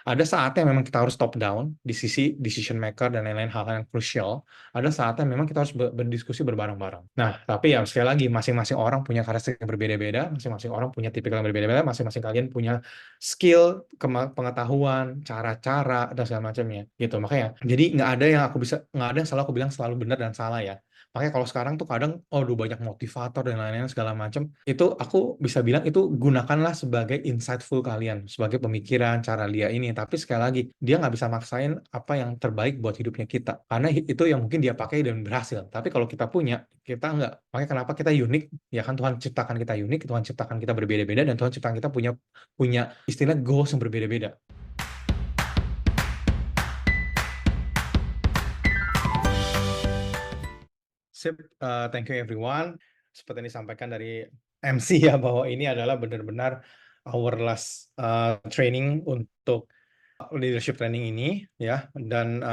Ada saatnya memang kita harus top down di sisi decision maker dan lain-lain hal-hal yang krusial. Ada saatnya memang kita harus berdiskusi berbareng-bareng. Nah, tapi ya sekali lagi masing-masing orang punya karakter yang berbeda-beda, masing-masing orang punya tipikal yang berbeda-beda, masing-masing kalian punya skill, pengetahuan, cara-cara dan segala macamnya gitu. Makanya jadi nggak ada yang selalu aku bilang selalu benar dan salah ya. Makanya kalau sekarang tuh kadang, oh udah banyak motivator dan lain-lain segala macam, itu aku bisa bilang itu gunakanlah sebagai insightful kalian, sebagai pemikiran, cara dia ini. Tapi sekali lagi, dia nggak bisa maksain apa yang terbaik buat hidupnya kita. Karena itu yang mungkin dia pakai dan berhasil. Tapi kalau kita punya, kita nggak. Makanya kenapa kita unik, ya kan Tuhan ciptakan kita unik, Tuhan ciptakan kita berbeda-beda, dan Tuhan ciptakan kita punya punya istilah goals yang berbeda-beda. Sip, thank you everyone. Seperti yang disampaikan dari MC ya, bahwa ini adalah benar-benar our last training untuk leadership training ini ya. Dan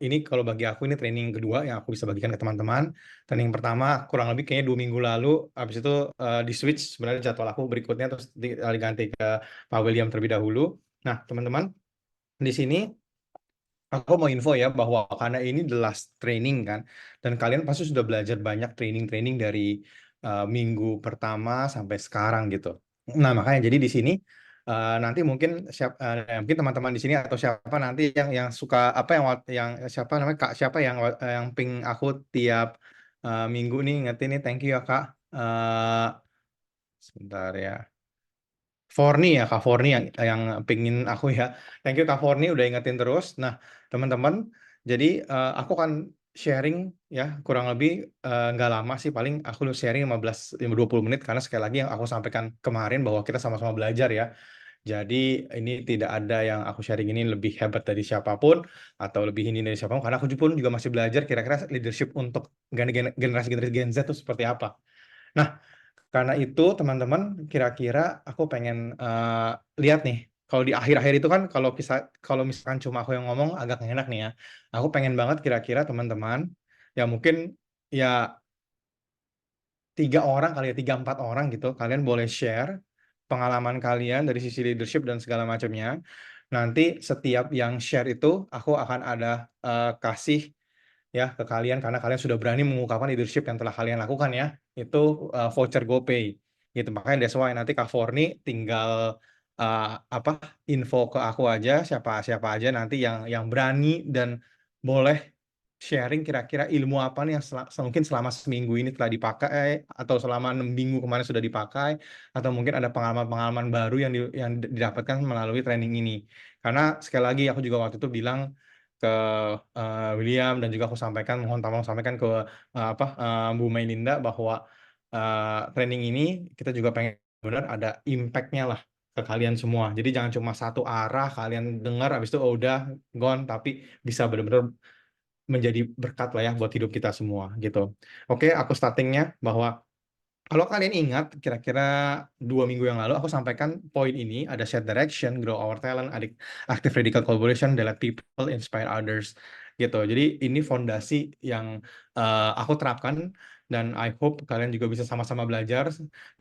ini kalau bagi aku ini training kedua yang aku bisa bagikan ke teman-teman. Training pertama kurang lebih kayaknya 2 minggu lalu, habis itu di switch sebenarnya jadwal aku berikutnya, terus diganti ke Pak William terlebih dahulu. Nah teman-teman, di sini aku mau info ya bahwa karena ini the last training kan, dan kalian pasti sudah belajar banyak training-training dari minggu pertama sampai sekarang gitu. Nah makanya jadi di sini nanti mungkin mungkin teman-teman di sini atau siapa nanti yang suka apa yang siapa namanya Kak, siapa yang ping aku tiap minggu nih, ngerti nih, thank you ya Kak. Sebentar ya. Forni ya, Kak Forni yang pingin aku ya. Thank you Kak Forni udah ingetin terus. Nah, teman-teman, jadi aku akan sharing ya, kurang lebih nggak lama sih, paling aku sharing 15-20 menit, karena sekali lagi yang aku sampaikan kemarin bahwa kita sama-sama belajar ya. Jadi ini tidak ada yang aku sharing ini lebih hebat dari siapapun atau lebih ini dari siapapun, karena aku pun juga masih belajar kira-kira leadership untuk generasi-generasi Gen Z itu seperti apa. Nah, karena itu teman-teman, kira-kira aku pengen lihat nih, kalau di akhir-akhir itu kan kalau misalkan cuma aku yang ngomong agak nggak enak nih ya. Aku pengen banget kira-kira teman-teman, ya mungkin ya 3 orang kali ya, 3-4 orang gitu, kalian boleh share pengalaman kalian dari sisi leadership dan segala macamnya. Nanti setiap yang share itu aku akan ada kasih ya ke kalian, karena kalian sudah berani mengungkapkan leadership yang telah kalian lakukan ya, itu voucher GoPay gitu. Makanya that's why nanti Kak Forni tinggal apa, info ke aku aja, siapa aja nanti yang berani dan boleh sharing kira-kira ilmu apa nih yang mungkin selama seminggu ini telah dipakai, atau selama 6 minggu kemarin sudah dipakai, atau mungkin ada pengalaman-pengalaman baru yang didapatkan melalui training ini. Karena sekali lagi aku juga waktu itu bilang ke William, dan juga aku mohon tolong sampaikan ke Bu Mailinda bahwa training ini kita juga pengen benar ada impact-nya lah ke kalian semua. Jadi jangan cuma satu arah kalian dengar habis itu oh udah gone, tapi bisa benar-benar menjadi berkat lah ya buat hidup kita semua gitu. Oke, aku startingnya bahwa kalau kalian ingat, kira-kira 2 minggu yang lalu aku sampaikan poin ini, ada set direction, grow our talent, active radical collaboration, delight people, inspire others, gitu. Jadi ini fondasi yang aku terapkan, dan I hope kalian juga bisa sama-sama belajar.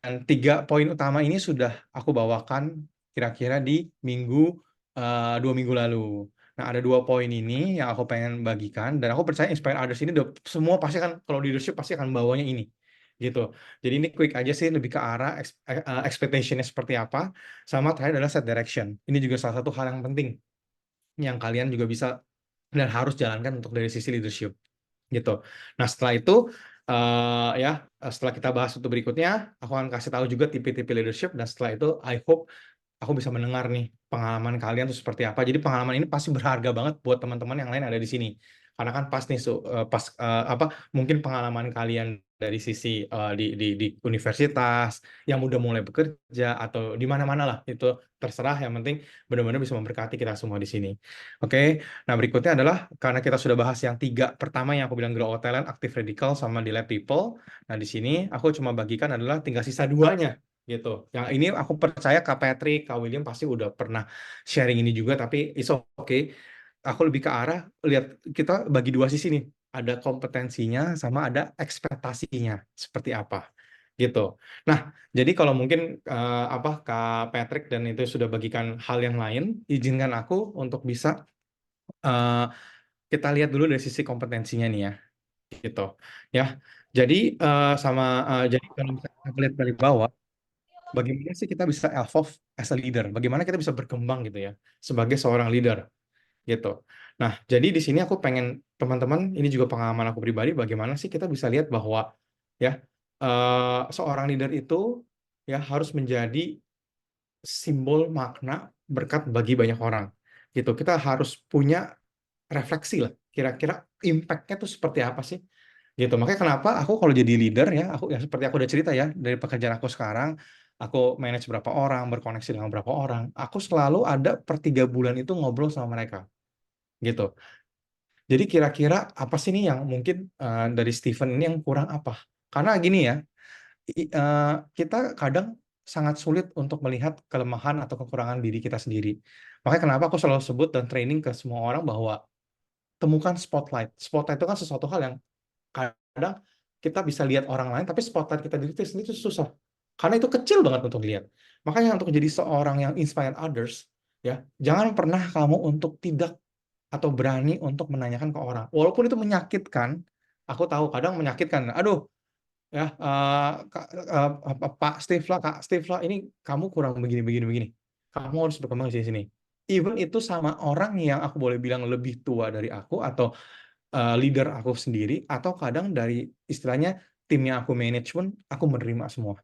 Dan 3 poin utama ini sudah aku bawakan kira-kira di 2 minggu lalu. Nah, ada 2 poin ini yang aku pengen bagikan, dan aku percaya inspire others ini semua pasti kan, kalau leadership pasti akan bawanya ini gitu. Jadi ini quick aja sih, lebih ke arah expectation-nya seperti apa, sama terakhir adalah set direction. Ini juga salah satu hal yang penting yang kalian juga bisa dan harus jalankan untuk dari sisi leadership gitu. Nah setelah itu setelah kita bahas untuk berikutnya, aku akan kasih tahu juga tipe-tipe leadership, dan setelah itu I hope aku bisa mendengar nih pengalaman kalian tuh seperti apa. Jadi pengalaman ini pasti berharga banget buat teman-teman yang lain ada di sini. Karena kan pas nih mungkin pengalaman kalian dari sisi di universitas, yang udah mulai bekerja atau di mana-mana lah, itu terserah, yang penting benar-benar bisa memberkati kita semua di sini. Oke, nah berikutnya adalah karena kita sudah bahas yang 3 pertama yang aku bilang, grow our talent, active radical, sama delight people. Nah di sini aku cuma bagikan adalah tinggal sisa 2-nya gitu. Yang ini aku percaya Kak Patrick, Kak William pasti udah pernah sharing ini juga, tapi it's okay. Aku lebih ke arah lihat kita bagi 2 sisi nih. Ada kompetensinya sama ada ekspektasinya seperti apa. gitu. Nah, jadi kalau mungkin Kak Patrick dan itu sudah bagikan hal yang lain, izinkan aku untuk bisa eh, kita lihat dulu dari sisi kompetensinya nih ya, gitu. Ya, jadi jadi kalau misalnya kita lihat dari bawah, bagaimana sih kita bisa evolve as a leader? Bagaimana kita bisa berkembang gitu ya sebagai seorang leader gitu. Nah, jadi di sini aku pengen teman-teman, ini juga pengalaman aku pribadi, bagaimana sih kita bisa lihat bahwa ya seorang leader itu ya harus menjadi simbol makna berkat bagi banyak orang gitu. Kita harus punya refleksi lah, kira-kira impact-nya tuh seperti apa sih gitu. Makanya kenapa aku kalau jadi leader ya, aku ya seperti aku udah cerita ya dari pekerjaan aku sekarang, aku manage berapa orang, berkoneksi dengan berapa orang, aku selalu ada per 3 bulan itu ngobrol sama mereka gitu. Jadi kira-kira apa sih nih yang mungkin dari Steven ini yang kurang apa? Karena gini ya, kita kadang sangat sulit untuk melihat kelemahan atau kekurangan diri kita sendiri. Makanya kenapa aku selalu sebut dan training ke semua orang bahwa temukan spotlight. Spotlight itu kan sesuatu hal yang kadang kita bisa lihat orang lain, tapi spotlight kita diri sendiri itu susah. Karena itu kecil banget untuk lihat. Makanya untuk jadi seorang yang inspire others, ya jangan pernah kamu untuk tidak atau berani untuk menanyakan ke orang. Walaupun itu menyakitkan, aku tahu kadang menyakitkan. Aduh, ya Pak Steve lah, Kak Steve lah, ini kamu kurang begini, begini, begini. Kamu harus berkembang di sini. Even itu sama orang yang aku boleh bilang lebih tua dari aku atau leader aku sendiri atau kadang dari istilahnya timnya aku manage pun aku menerima semua.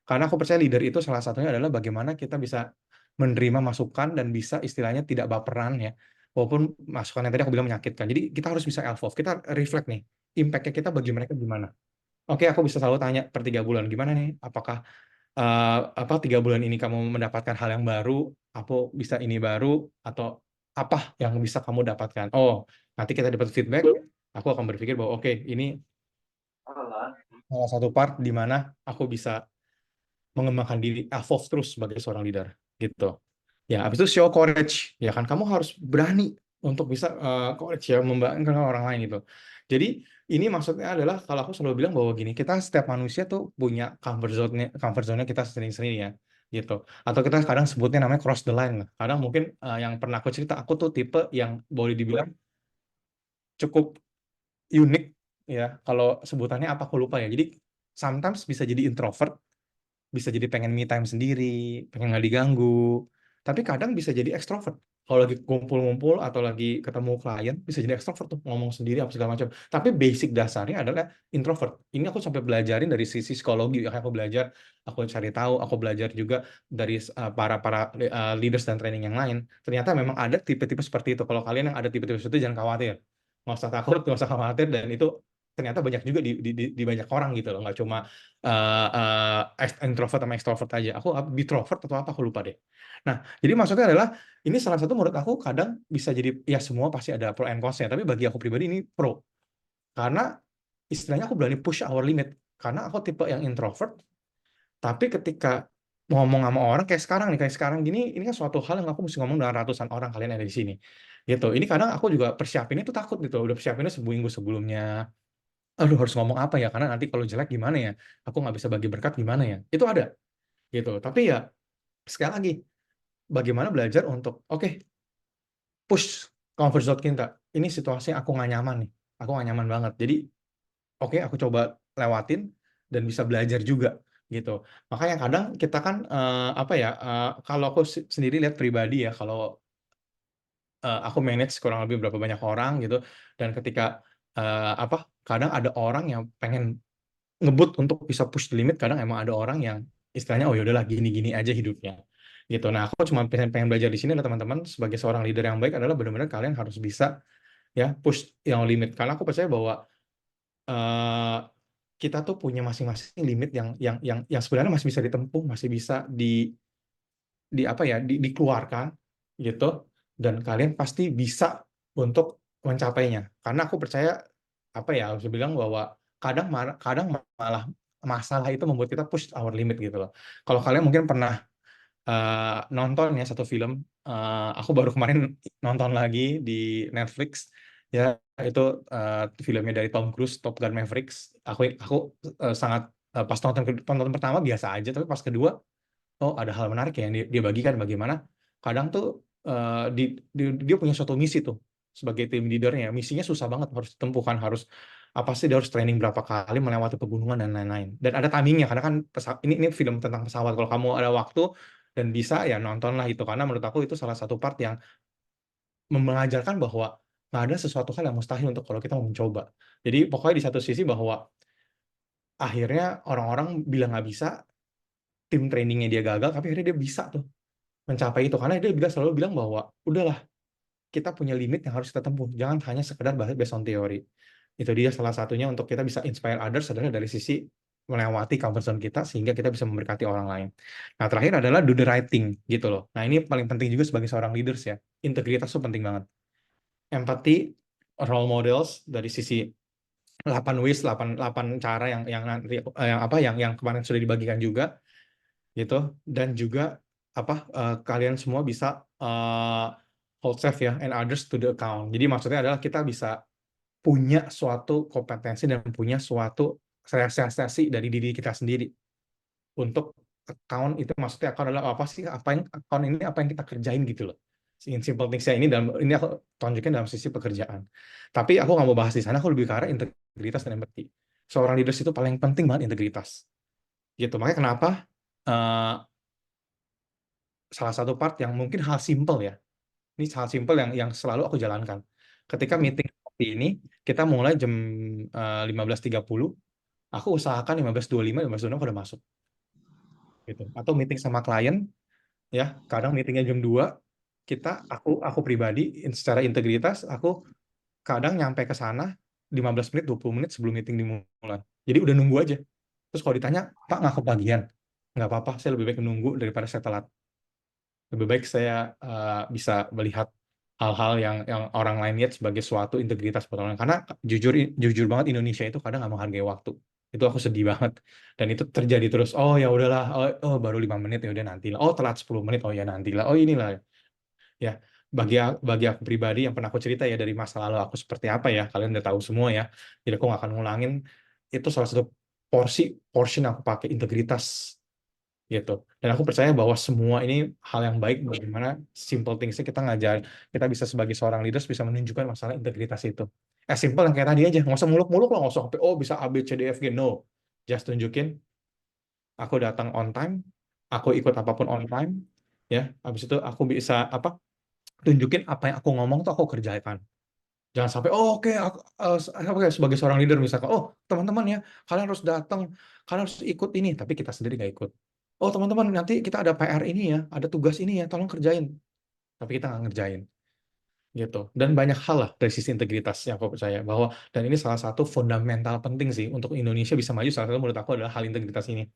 Karena aku percaya leader itu salah satunya adalah bagaimana kita bisa menerima masukan dan bisa istilahnya tidak baperan ya. Walaupun masukan yang tadi aku bilang menyakitkan. Jadi kita harus bisa evolve. Kita reflect nih. Impact-nya kita bagi mereka gimana. Oke, aku bisa selalu tanya per 3 bulan gimana nih? Apakah 3 bulan ini kamu mendapatkan hal yang baru? Aku bisa ini baru atau apa yang bisa kamu dapatkan? Oh, nanti kita dapat feedback. Aku akan berpikir bahwa oke, ini salah satu part di mana aku bisa mengembangkan diri, evolve terus sebagai seorang leader gitu. Ya, habis itu show courage, ya kan kamu harus berani untuk bisa courage ya membanggakan orang lain gitu. Jadi ini maksudnya adalah kalau aku selalu bilang bahwa gini, kita setiap manusia tuh punya comfort zone-nya kita sendiri-sendiri ya gitu. Atau kita kadang sebutnya namanya cross the line lah. Kadang mungkin yang pernah aku cerita, aku tuh tipe yang boleh dibilang cukup unik ya. Kalau sebutannya apa aku lupa ya. Jadi sometimes bisa jadi introvert, bisa jadi pengen me time sendiri, pengen nggak diganggu. Tapi kadang bisa jadi ekstrovert. Kalau lagi kumpul-ngumpul atau lagi ketemu klien, bisa jadi ekstrovert tuh, ngomong sendiri apa segala macam. Tapi basic dasarnya adalah introvert. Ini aku sampai belajarin dari sisi psikologi. Ya, aku belajar, aku cari tahu, aku belajar juga dari para para leaders dan training yang lain. Ternyata memang ada tipe-tipe seperti itu. Kalau kalian yang ada tipe-tipe seperti itu, jangan khawatir. Nggak usah takut, nggak usah khawatir. Dan itu ternyata banyak juga di banyak orang gitu loh. Nggak cuma introvert sama extrovert aja. Aku bitrovert atau apa aku lupa deh. Nah, jadi maksudnya adalah ini salah satu menurut aku kadang bisa jadi ya semua pasti ada pro and cons-nya, tapi bagi aku pribadi ini pro. Karena istilahnya aku berani push our limit. Karena aku tipe yang introvert, tapi ketika ngomong sama orang kayak sekarang gini, ini kan suatu hal yang aku mesti ngomong dengan ratusan orang kalian ada di sini. Gitu. Ini kadang aku juga persiapinnya tuh takut gitu. Udah persiapinnya seminggu sebelumnya. Aduh harus ngomong apa ya? Karena nanti kalau jelek gimana ya? Aku nggak bisa bagi berkat gimana ya? Itu ada gitu. Tapi ya sekali lagi, bagaimana belajar untuk oke, push comfort zone kita. Ini situasinya aku nggak nyaman nih. Aku nggak nyaman banget. Jadi oke, aku coba lewatin dan bisa belajar juga gitu. Makanya kadang kita kan kalau aku sendiri lihat pribadi ya, kalau aku manage kurang lebih berapa banyak orang gitu, dan ketika kadang ada orang yang pengen ngebut untuk bisa push the limit, kadang emang ada orang yang istilahnya oh ya udahlah gini-gini aja hidupnya gitu. Nah aku cuma pengen belajar di sini adalah teman-teman sebagai seorang leader yang baik adalah benar-benar kalian harus bisa ya push yang limit, karena aku percaya bahwa eh, kita tuh punya masing-masing limit yang sebenarnya masih bisa ditempuh, masih bisa dikeluarkan gitu, dan kalian pasti bisa untuk mencapainya. Karena aku percaya harus bilang bahwa kadang malah masalah itu membuat kita push our limit gitu loh. Kalau kalian mungkin pernah nonton ya satu film, aku baru kemarin nonton lagi di Netflix ya, itu filmnya dari Tom Cruise, Top Gun Mavericks. Aku sangat Pas nonton pertama biasa aja, tapi pas kedua, oh ada hal menarik ya yang dia bagikan bagaimana kadang tuh dia punya suatu misi tuh sebagai tim leadernya. Misinya susah banget, harus ditempuh kan, harus apa sih, dia harus training berapa kali melewati pegunungan dan lain-lain. Dan ada timingnya karena kan ini film tentang pesawat. Kalau kamu ada waktu dan bisa ya nontonlah itu, karena menurut aku itu salah satu part yang mengajarkan bahwa nggak ada sesuatu hal yang mustahil untuk kalau kita mau mencoba. Jadi pokoknya di satu sisi bahwa akhirnya orang-orang bilang nggak bisa, tim trainingnya dia gagal, tapi akhirnya dia bisa tuh mencapai itu karena dia selalu bilang bahwa udahlah, kita punya limit yang harus kita tempuh, jangan hanya sekedar based on teori. Itu dia salah satunya untuk kita bisa inspire others adalah dari sisi melewati comfort zone kita sehingga kita bisa memberkati orang lain. Nah, terakhir adalah do the right thing gitu loh. Nah, ini paling penting juga sebagai seorang leaders ya. Integritas itu penting banget. Empathy, role models dari sisi 8 ways, 8 cara yang nanti yang kemarin sudah dibagikan juga gitu, dan juga kalian semua bisa hold self ya and others to the account. Jadi maksudnya adalah kita bisa punya suatu kompetensi dan punya suatu realisasi dari diri kita sendiri untuk account. Itu maksudnya account adalah apa sih, account ini apa yang kita kerjain gitu loh. In simple things ya, ini aku tunjukin dalam sisi pekerjaan. Tapi aku nggak mau bahas di sana, aku lebih ke arah integritas dan empati. Seorang leaders itu paling penting banget integritas gitu. Makanya kenapa eh, salah satu part yang mungkin hal simple ya. Ini hal simple yang selalu aku jalankan. Ketika meeting seperti ini, kita mulai jam 15.30, aku usahakan 15.25, 15.26 aku udah masuk. Gitu. Atau meeting sama klien, ya, kadang meetingnya jam 2, aku pribadi, secara integritas, aku kadang nyampe ke sana 15 menit, 20 menit sebelum meeting dimulai. Jadi udah nunggu aja. Terus kalau ditanya, Pak nggak kebagian? Nggak apa-apa, saya lebih baik menunggu daripada saya telat. Lebih baik saya bisa melihat hal-hal yang orang lain lihat sebagai suatu integritas buat orang lain. Karena jujur jujur banget Indonesia itu kadang nggak menghargai waktu. Itu aku sedih banget. Dan itu terjadi terus. Oh ya udahlah, oh, baru 5 menit ya udah nantilah. Oh telat 10 menit, oh ya nantilah. Oh inilah ya. Bagi aku pribadi yang pernah aku cerita ya dari masa lalu aku seperti apa ya, kalian udah tahu semua ya. Jadi aku nggak akan ngulangin. Itu salah satu portion aku pakai integritas gitu. Dan aku percaya bahwa semua ini hal yang baik, bagaimana simple things kita ngajar, kita bisa sebagai seorang leaders bisa menunjukkan masalah integritas itu. Simple yang kayak tadi aja, nggak usah muluk-muluk lah, nggak usah sampai oh bisa A B C D F G, no. Just tunjukin aku datang on time, aku ikut apapun on time, ya. Habis itu aku bisa tunjukin apa yang aku ngomong tuh aku kerjakan. Jangan sampai, oh oke, sebagai seorang leader misalkan, oh teman-teman ya, kalian harus datang, kalian harus ikut ini, tapi kita sendiri nggak ikut. Oh teman-teman, nanti kita ada PR ini ya, ada tugas ini ya, tolong kerjain. Tapi kita nggak ngerjain, gitu. Dan banyak hal lah dari sisi integritas yang aku percaya bahwa, dan ini salah satu fundamental penting sih untuk Indonesia bisa maju. Salah satu menurut aku adalah hal integritas ini,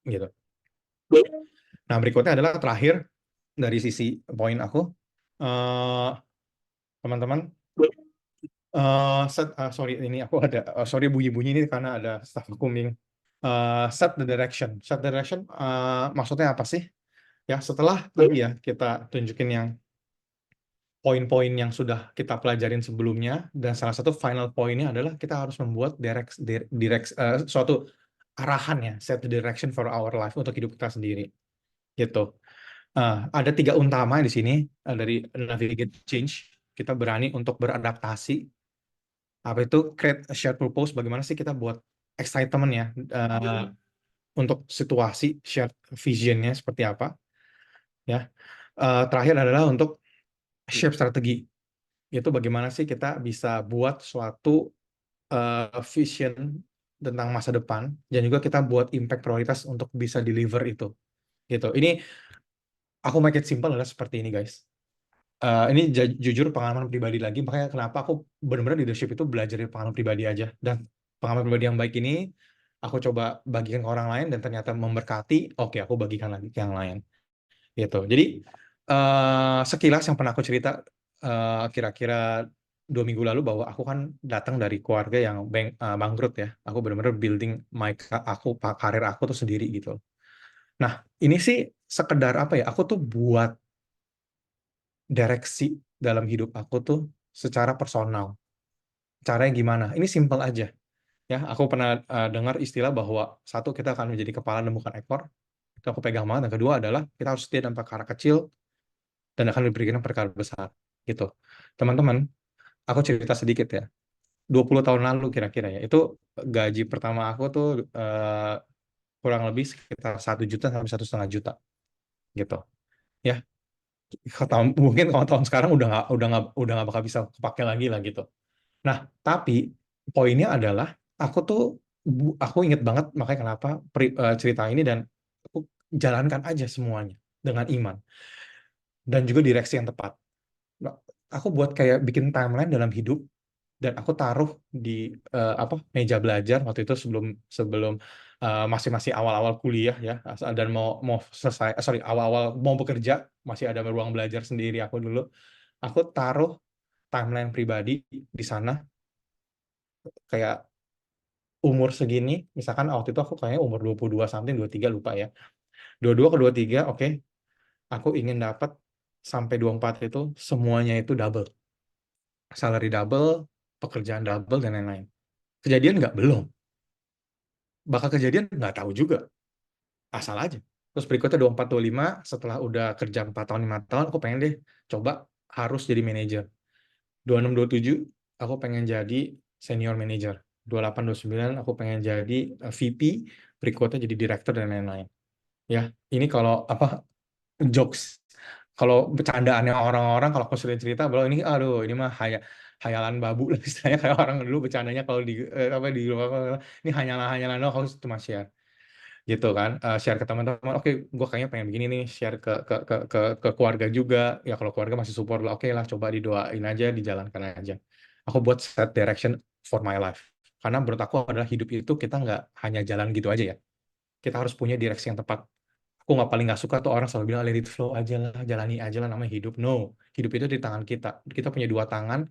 gitu. Nah berikutnya adalah terakhir dari sisi poin aku, eh, teman-teman. Sorry, ini aku ada, sorry bunyi-bunyi ini karena ada staff aku meeting. Set the direction. Set the direction, maksudnya apa sih? Ya, setelah tadi ya kita tunjukin yang poin-poin yang sudah kita pelajarin sebelumnya, dan salah satu final poinnya adalah kita harus membuat suatu arahan ya, set the direction for our life untuk hidup kita sendiri, gitu. Ada 3 utama di sini dari navigate change. Kita berani untuk beradaptasi. Apa itu create a shared purpose? Bagaimana sih kita buat excitement ya untuk situasi, shared visionnya seperti apa? Ya, terakhir adalah untuk shape strategi. Itu bagaimana sih kita bisa buat suatu vision tentang masa depan, dan juga kita buat impact prioritas untuk bisa deliver itu. Gitu. Ini aku make it simple adalah seperti ini guys. Ini jujur pengalaman pribadi lagi, makanya kenapa aku benar-benar leadership itu belajar dari pengalaman pribadi aja. Dan pengalaman pribadi yang baik ini aku coba bagikan ke orang lain dan ternyata memberkati. Oke, aku bagikan lagi ke yang lain. Gitu. Jadi sekilas yang pernah aku cerita kira-kira 2 minggu lalu, bahwa aku kan datang dari keluarga yang bangkrut ya. Aku benar-benar building karir aku tuh sendiri gitu. Nah, ini sih sekedar apa ya? Aku tuh buat direksi dalam hidup aku tuh secara personal. Caranya gimana? Ini simple aja. Ya, aku pernah dengar istilah bahwa satu kita akan menjadi kepala dan bukan ekor. Itu aku pegang banget. Dan kedua adalah kita harus setia dalam perkara kecil dan akan diberikan perkara besar. Gitu. Teman-teman, aku cerita sedikit ya. 20 tahun lalu kira-kira ya. Itu gaji pertama aku tuh kurang lebih sekitar 1 juta sampai 1,5 juta gitu. Ya, mungkin kalau tahun sekarang udah nggak bakal bisa kepake lagi lah gitu. Nah, tapi poinnya adalah aku tuh aku inget banget makanya kenapa cerita ini dan aku jalankan aja semuanya dengan iman dan juga direksi yang tepat. Nah, aku buat kayak bikin timeline dalam hidup dan aku taruh di apa meja belajar waktu itu sebelum sebelum masih masih awal-awal kuliah ya dan mau mau selesai sorry awal-awal mau bekerja masih ada ruang belajar sendiri aku dulu aku taruh timeline pribadi di sana kayak umur segini, misalkan waktu itu aku kayaknya umur 22 something, 23 lupa ya. 22 ke 23, oke. Aku ingin dapat sampai 24 itu semuanya itu double. Salary double, pekerjaan double, dan lain-lain. Kejadian nggak? Belum. Bakal kejadian nggak tahu juga. Asal aja. Terus berikutnya 24, 25, setelah udah kerja 4 tahun, 5 tahun, aku pengen deh coba harus jadi manajer. 26, 27, aku pengen jadi senior manager. 28, 29, aku pengen jadi VP, berikutnya jadi director dan lain-lain. Ya, ini kalau apa jokes, kalau bercandaannya orang-orang, kalau aku sering cerita, bahwa ini, aduh, ini mah hayalan babu lah, istilahnya kayak orang dulu bercandanya kalau di apa di ini hanyalan-hanyalan doang, aku cuma share, gitu kan, share ke teman-teman, oke, gue kayaknya pengen begini nih, share ke keluarga juga, ya kalau keluarga masih support lah, oke lah, coba didoain aja, dijalankan aja. Aku buat set direction for my life, karena menurut aku adalah hidup itu kita nggak hanya jalan gitu aja ya, kita harus punya direksi yang tepat. Aku nggak paling nggak suka tuh orang selalu bilang let it flow aja lah, jalani aja lah namanya hidup. No, hidup itu di tangan kita. Kita punya dua tangan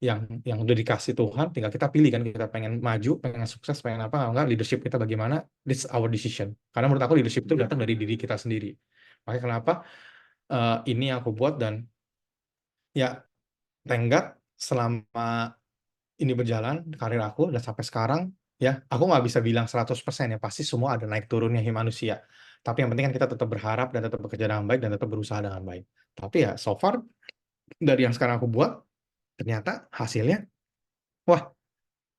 yang udah dikasih Tuhan, tinggal kita pilih kan kita pengen maju, pengen sukses, pengen apa enggak, leadership kita bagaimana, this our decision. Karena menurut aku leadership itu datang dari diri kita sendiri. Makanya kenapa ini yang aku buat dan ya thank God selama ini berjalan karir aku dan sampai sekarang ya aku nggak bisa bilang 100% ya pasti semua ada naik turunnya manusia tapi yang penting kan kita tetap berharap dan tetap bekerja dengan baik dan tetap berusaha dengan baik tapi ya so far dari yang sekarang aku buat ternyata hasilnya wah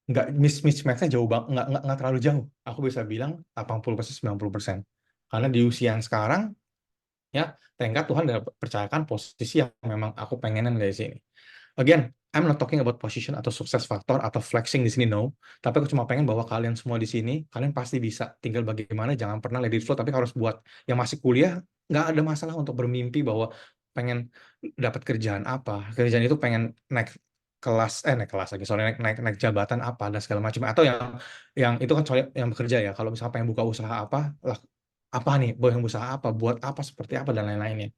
nggak mismatch-nya jauh banget nggak terlalu jauh aku bisa bilang 80% 90% karena di usia yang sekarang ya tenggat Tuhan udah percayakan posisi yang memang aku pengenin dari sini. Again, I'm not talking about position atau sukses faktor atau flexing di sini, no. Tapi aku cuma pengen bahwa kalian semua di sini, kalian pasti bisa. Tinggal bagaimana, jangan pernah let it flow, tapi harus buat. Yang masih kuliah, nggak ada masalah untuk bermimpi bahwa pengen dapat kerjaan apa. Kerjaan itu pengen naik kelas lagi, sorry, naik jabatan apa, dan segala macam. Atau yang itu kan soal yang bekerja ya. Kalau misalnya pengen buka usaha apa, lah, apa nih, yang usaha apa, buat apa, seperti apa, dan lain-lainnya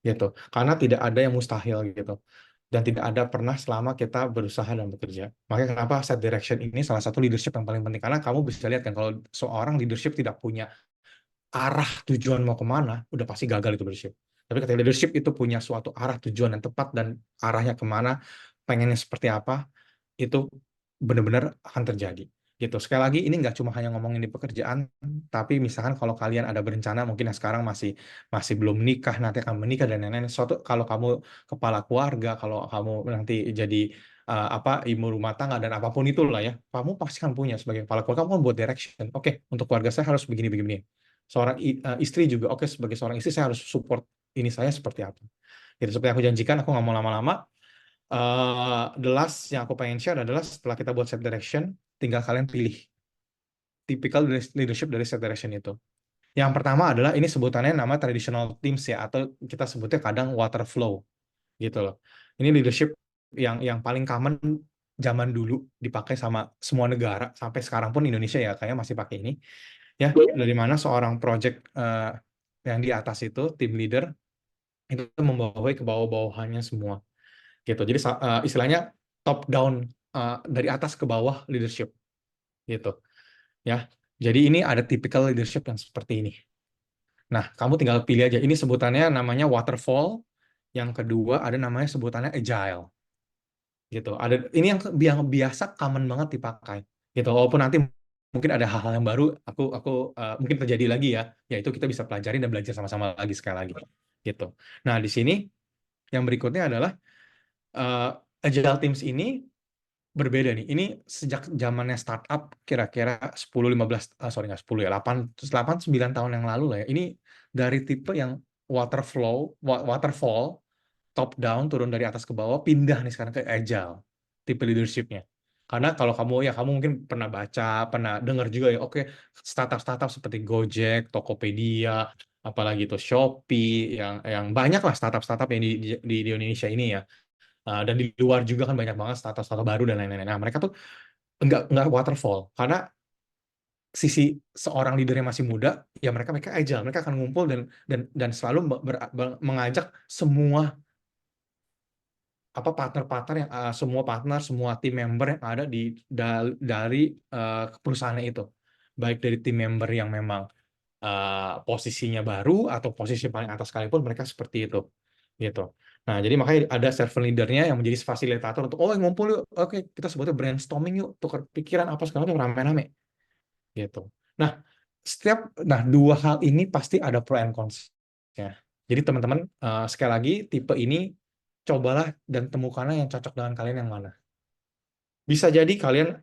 gitu. Karena tidak ada yang mustahil gitu. Dan tidak ada pernah selama kita berusaha dan bekerja. Makanya kenapa set direction ini salah satu leadership yang paling penting. Karena kamu bisa lihat kan kalau seorang leadership tidak punya arah tujuan mau kemana, udah pasti gagal itu leadership. Tapi ketika leadership itu punya suatu arah tujuan yang tepat dan arahnya kemana, pengennya seperti apa, itu benar-benar akan terjadi. Gitu. Sekali lagi ini nggak cuma hanya ngomongin di pekerjaan, tapi misalkan kalau kalian ada berencana mungkin yang sekarang masih masih belum menikah, nanti akan menikah dan lain-lain. Suatu kalau kamu kepala keluarga, kalau kamu nanti jadi apa ibu rumah tangga dan apapun itulah ya, kamu pasti kan punya sebagai kepala keluarga kamu kan buat direction. Oke, untuk keluarga saya harus begini-begini. Seorang istri juga, oke sebagai seorang istri saya harus support ini saya seperti apa. Gitu seperti aku janjikan, aku nggak mau lama-lama. The last yang aku pengen share adalah setelah kita buat set direction, tinggal kalian pilih typical leadership dari set direction itu. Yang pertama adalah ini sebutannya nama traditional teams ya, atau kita sebutnya kadang water flow gitu loh. Ini leadership yang paling common zaman dulu dipakai sama semua negara sampai sekarang pun Indonesia ya kayaknya masih pakai ini. Ya, dari mana seorang project yang di atas itu tim leader itu membawahi ke bawah-bawahannya semua gitu. Jadi istilahnya top down dari atas ke bawah leadership gitu ya. Jadi ini ada typical leadership yang seperti ini. Nah, kamu tinggal pilih aja. Ini sebutannya namanya waterfall. Yang kedua ada namanya sebutannya agile gitu. Ada ini yang biasa common banget dipakai gitu. Walaupun nanti mungkin ada hal-hal yang baru mungkin terjadi lagi ya, yaitu kita bisa pelajari dan belajar sama-sama lagi sekali lagi gitu. Nah, di sini yang berikutnya adalah eh, Agile Teams ini berbeda nih. Ini sejak zamannya startup kira-kira 10 15 sorry nggak 10 ya, 8 9 tahun yang lalu lah ya. Ini dari tipe yang waterfall top down, turun dari atas ke bawah, pindah nih sekarang ke agile tipe leadershipnya. Karena kalau kamu mungkin pernah baca, pernah dengar juga ya, oke, startup-startup seperti Gojek, Tokopedia, apalagi itu Shopee, yang banyak lah startup-startup yang di Indonesia ini ya. Dan di luar juga kan banyak banget startup-startup baru dan lain-lain. Nah, mereka tuh enggak waterfall karena sisi seorang leader yang masih muda, ya mereka agile, mereka akan ngumpul dan selalu mengajak semua partner-partner semua partner, semua tim member yang ada dari perusahaan itu. Baik dari tim member yang memang posisinya baru atau posisi paling atas sekalipun, mereka seperti itu. Gitu. Nah, jadi makanya ada servant leader-nya yang menjadi fasilitator untuk ngumpul yuk. Oke, kita sebutnya brainstorming yuk, tukar pikiran apa segala macam rame-rame gitu. Nah, dua hal ini pasti ada pro and cons-nya. Jadi teman-teman, sekali lagi tipe ini cobalah dan temukanlah yang cocok dengan kalian yang mana. Bisa jadi kalian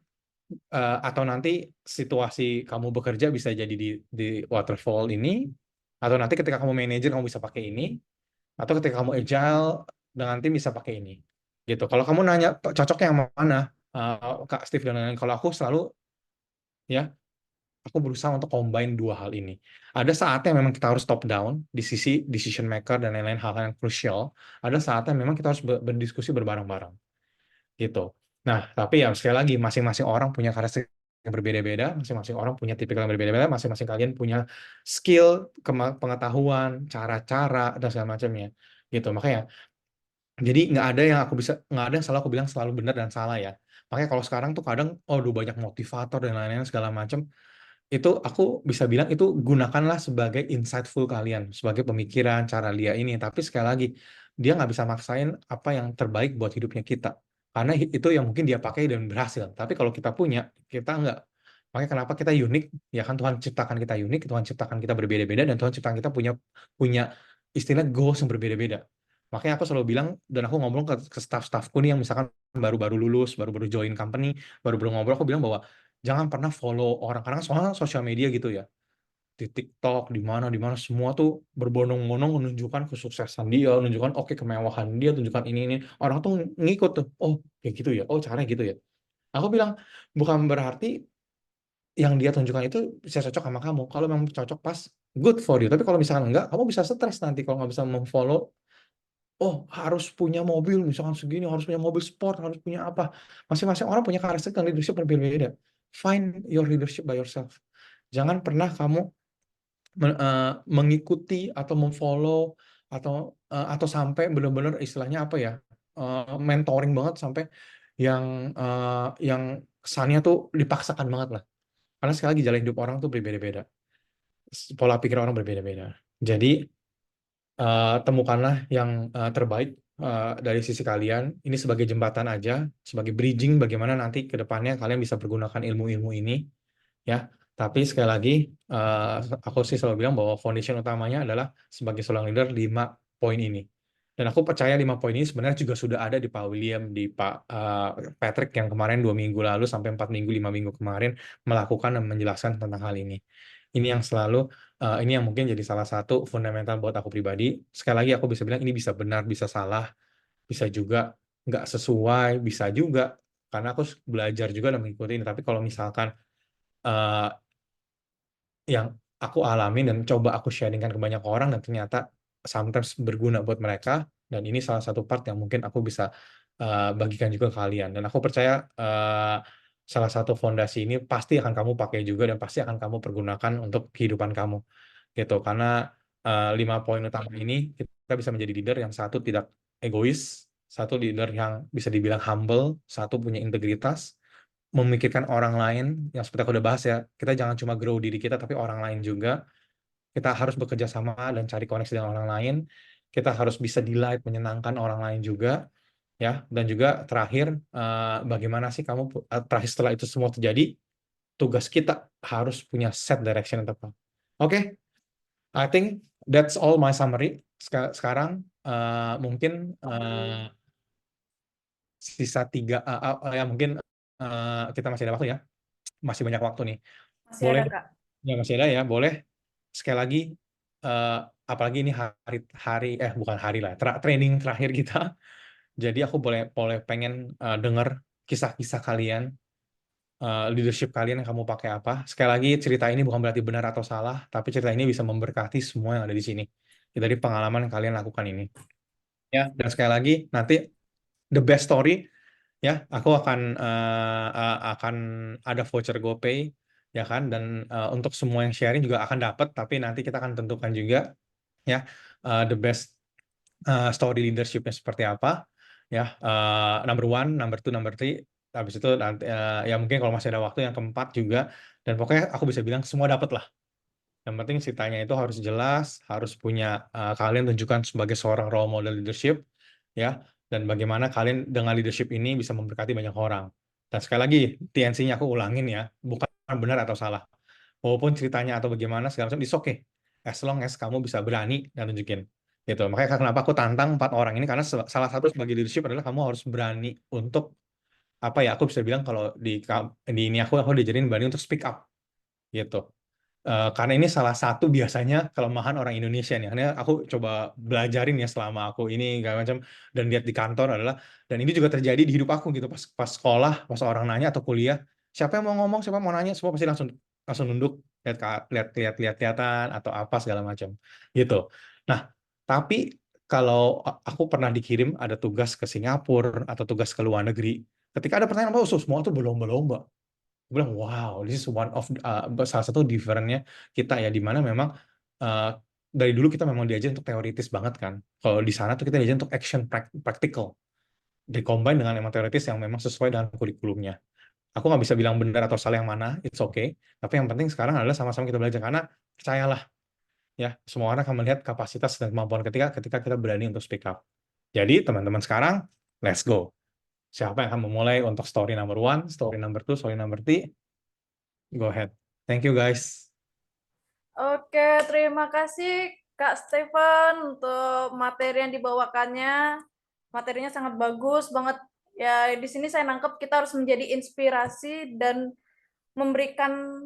atau nanti situasi kamu bekerja bisa jadi di waterfall ini, atau nanti ketika kamu manajer kamu bisa pakai ini, atau ketika kamu agile dengan tim bisa pakai ini. Gitu. Kalau kamu nanya cocoknya yang mana, Kak Steve dan lain-lain, kalau aku selalu ya aku berusaha untuk combine dua hal ini. Ada saatnya memang kita harus top down di sisi decision maker dan lain-lain hal-hal yang krusial. Ada saatnya memang kita harus berdiskusi berbareng-bareng gitu. Nah, tapi ya sekali lagi masing-masing orang punya karakteristik yang berbeda-beda, masing-masing orang punya tipikal yang berbeda-beda, masing-masing kalian punya skill, pengetahuan, cara-cara dan segala macamnya gitu. Makanya jadi nggak ada yang selalu aku bilang selalu benar dan salah ya. Makanya kalau sekarang tuh kadang banyak motivator dan lain-lain segala macam, itu aku bisa bilang itu gunakanlah sebagai insightful kalian, sebagai pemikiran, cara dia ini. Tapi sekali lagi, dia nggak bisa maksain apa yang terbaik buat hidupnya kita. Karena itu yang mungkin dia pakai dan berhasil. Tapi kalau kita punya, kita nggak. Makanya kenapa kita unik, ya kan Tuhan ciptakan kita unik, Tuhan ciptakan kita berbeda-beda, dan Tuhan ciptakan kita punya punya istilah goals yang berbeda-beda. Makanya aku selalu bilang, dan aku ngomong ke staff-staffku nih yang misalkan baru-baru lulus, baru-baru join company, baru-baru ngobrol, aku bilang bahwa jangan pernah follow orang karena soalnya sosial media gitu ya, di TikTok di mana semua tuh berbondong-bondong menunjukkan kesuksesan dia, menunjukkan kemewahan dia, tunjukkan ini orang tuh ngikut tuh, oh kayak gitu ya, oh caranya gitu ya. Aku bilang bukan berarti yang dia tunjukkan itu bisa cocok sama kamu. Kalau memang cocok pas, good for you. Tapi kalau misalkan enggak, kamu bisa stres nanti kalau nggak bisa memfollow. Oh, harus punya mobil, misalkan segini, harus punya mobil sport, harus punya apa. Masing-masing orang punya karakteristik dan leadership berbeda-beda. Find your leadership by yourself. Jangan pernah kamu mengikuti atau memfollow atau sampai benar-benar istilahnya apa ya, mentoring banget sampai yang kesannya tuh dipaksakan banget lah. Karena sekali lagi jalan hidup orang tuh berbeda-beda, pola pikir orang berbeda-beda. Jadi temukanlah yang terbaik dari sisi kalian. Ini sebagai jembatan aja, sebagai bridging bagaimana nanti ke depannya kalian bisa pergunakan ilmu-ilmu ini, ya. Tapi sekali lagi, eh, aku sih selalu bilang bahwa foundation utamanya adalah sebagai seorang leader 5 poin ini. Dan aku percaya 5 poin ini sebenarnya juga sudah ada di Pak William, di Pak Patrick yang kemarin 2 minggu lalu sampai 4 minggu, 5 minggu kemarin melakukan dan menjelaskan tentang hal ini. Ini yang mungkin jadi salah satu fundamental buat aku pribadi. Sekali lagi aku bisa bilang ini bisa benar, bisa salah, bisa juga nggak sesuai, bisa juga karena aku belajar juga dan mengikuti ini. Tapi kalau misalkan eh, yang aku alami dan coba aku sharingkan ke banyak orang dan ternyata sometimes berguna buat mereka, dan ini salah satu part yang mungkin aku bisa bagikan juga ke kalian, dan aku percaya salah satu fondasi ini pasti akan kamu pakai juga dan pasti akan kamu pergunakan untuk kehidupan kamu gitu. Karena 5 poin utama ini kita bisa menjadi leader yang satu tidak egois, satu leader yang bisa dibilang humble, satu punya integritas, memikirkan orang lain, yang seperti aku udah bahas ya, kita jangan cuma grow diri kita, tapi orang lain juga. Kita harus bekerja sama dan cari koneksi dengan orang lain. Kita harus bisa delight, menyenangkan orang lain juga. ya. Dan juga terakhir, bagaimana sih kamu terakhir setelah itu semua terjadi, tugas kita harus punya set direction yang tepat. Oke, I think that's all my summary. Sekarang mungkin sisa 3, ya mungkin kita masih ada waktu ya, masih banyak waktu nih. Masih Boleh, ada, Kak. ya masih ada ya, boleh sekali lagi, apalagi ini bukan hari lah, training terakhir kita. Jadi aku boleh pengen dengar kisah-kisah kalian, leadership kalian yang kamu pakai apa. Sekali lagi, cerita ini bukan berarti benar atau salah, tapi cerita ini bisa memberkati semua yang ada di sini. Ya, dari pengalaman yang kalian lakukan ini. Ya, dan sekali lagi, nanti the best story, ya, aku akan ada voucher GoPay, ya kan, dan untuk semua yang sharing juga akan dapat, tapi nanti kita akan tentukan juga, ya, the best story leadership-nya seperti apa, ya, number one, number two, number three. Habis itu nanti ya mungkin kalau masih ada waktu yang keempat juga, dan pokoknya aku bisa bilang semua dapat lah. Yang penting ceritanya itu harus jelas, harus punya kalian tunjukkan sebagai seorang role model leadership, ya, dan bagaimana kalian dengan leadership ini bisa memberkati banyak orang. Dan sekali lagi, TNC-nya aku ulangin ya, bukan benar atau salah. Walaupun ceritanya atau bagaimana segala macam, it's okay. As long as kamu bisa berani dan tunjukin. Gitu. Makanya kenapa aku tantang 4 orang ini, karena salah satu sebagai leadership adalah kamu harus berani untuk, apa ya, aku bisa bilang kalau di ini aku diajarin berani untuk speak up. Gitu. Karena ini salah satu biasanya kelemahan orang Indonesia nih. Karena aku coba belajarin ya selama aku ini segala macam dan lihat di kantor adalah, dan ini juga terjadi di hidup aku gitu, pas sekolah, pas orang nanya atau kuliah, siapa yang mau ngomong, siapa yang mau nanya, semua pasti langsung langsung nunduk, lihat-lihatan atau apa segala macam gitu. Nah, tapi kalau aku pernah dikirim ada tugas ke Singapura atau tugas ke luar negeri, ketika ada pertanyaan apa, semua tuh berlomba-lomba. Gue bilang, wow, this is one of salah satu different-nya kita ya, di mana memang uh, dari dulu kita memang diajar untuk teoritis banget kan. Kalau di sana tuh kita diajar untuk action practical, dikombin dengan emang teoritis yang memang sesuai dengan kurikulumnya. Aku nggak bisa bilang benar atau salah yang mana, it's okay. Tapi yang penting sekarang adalah sama-sama kita belajar, karena percayalah ya, semua orang akan melihat kapasitas dan kemampuan ketika kita berani untuk speak up. Jadi teman-teman sekarang, let's go. Siapa yang akan memulai untuk story number one, story number two, story number three? Go ahead. Thank you guys. Oke, terima kasih Kak Stephen untuk materi yang dibawakannya. Materinya sangat bagus banget. Ya, di sini saya nangkep kita harus menjadi inspirasi dan memberikan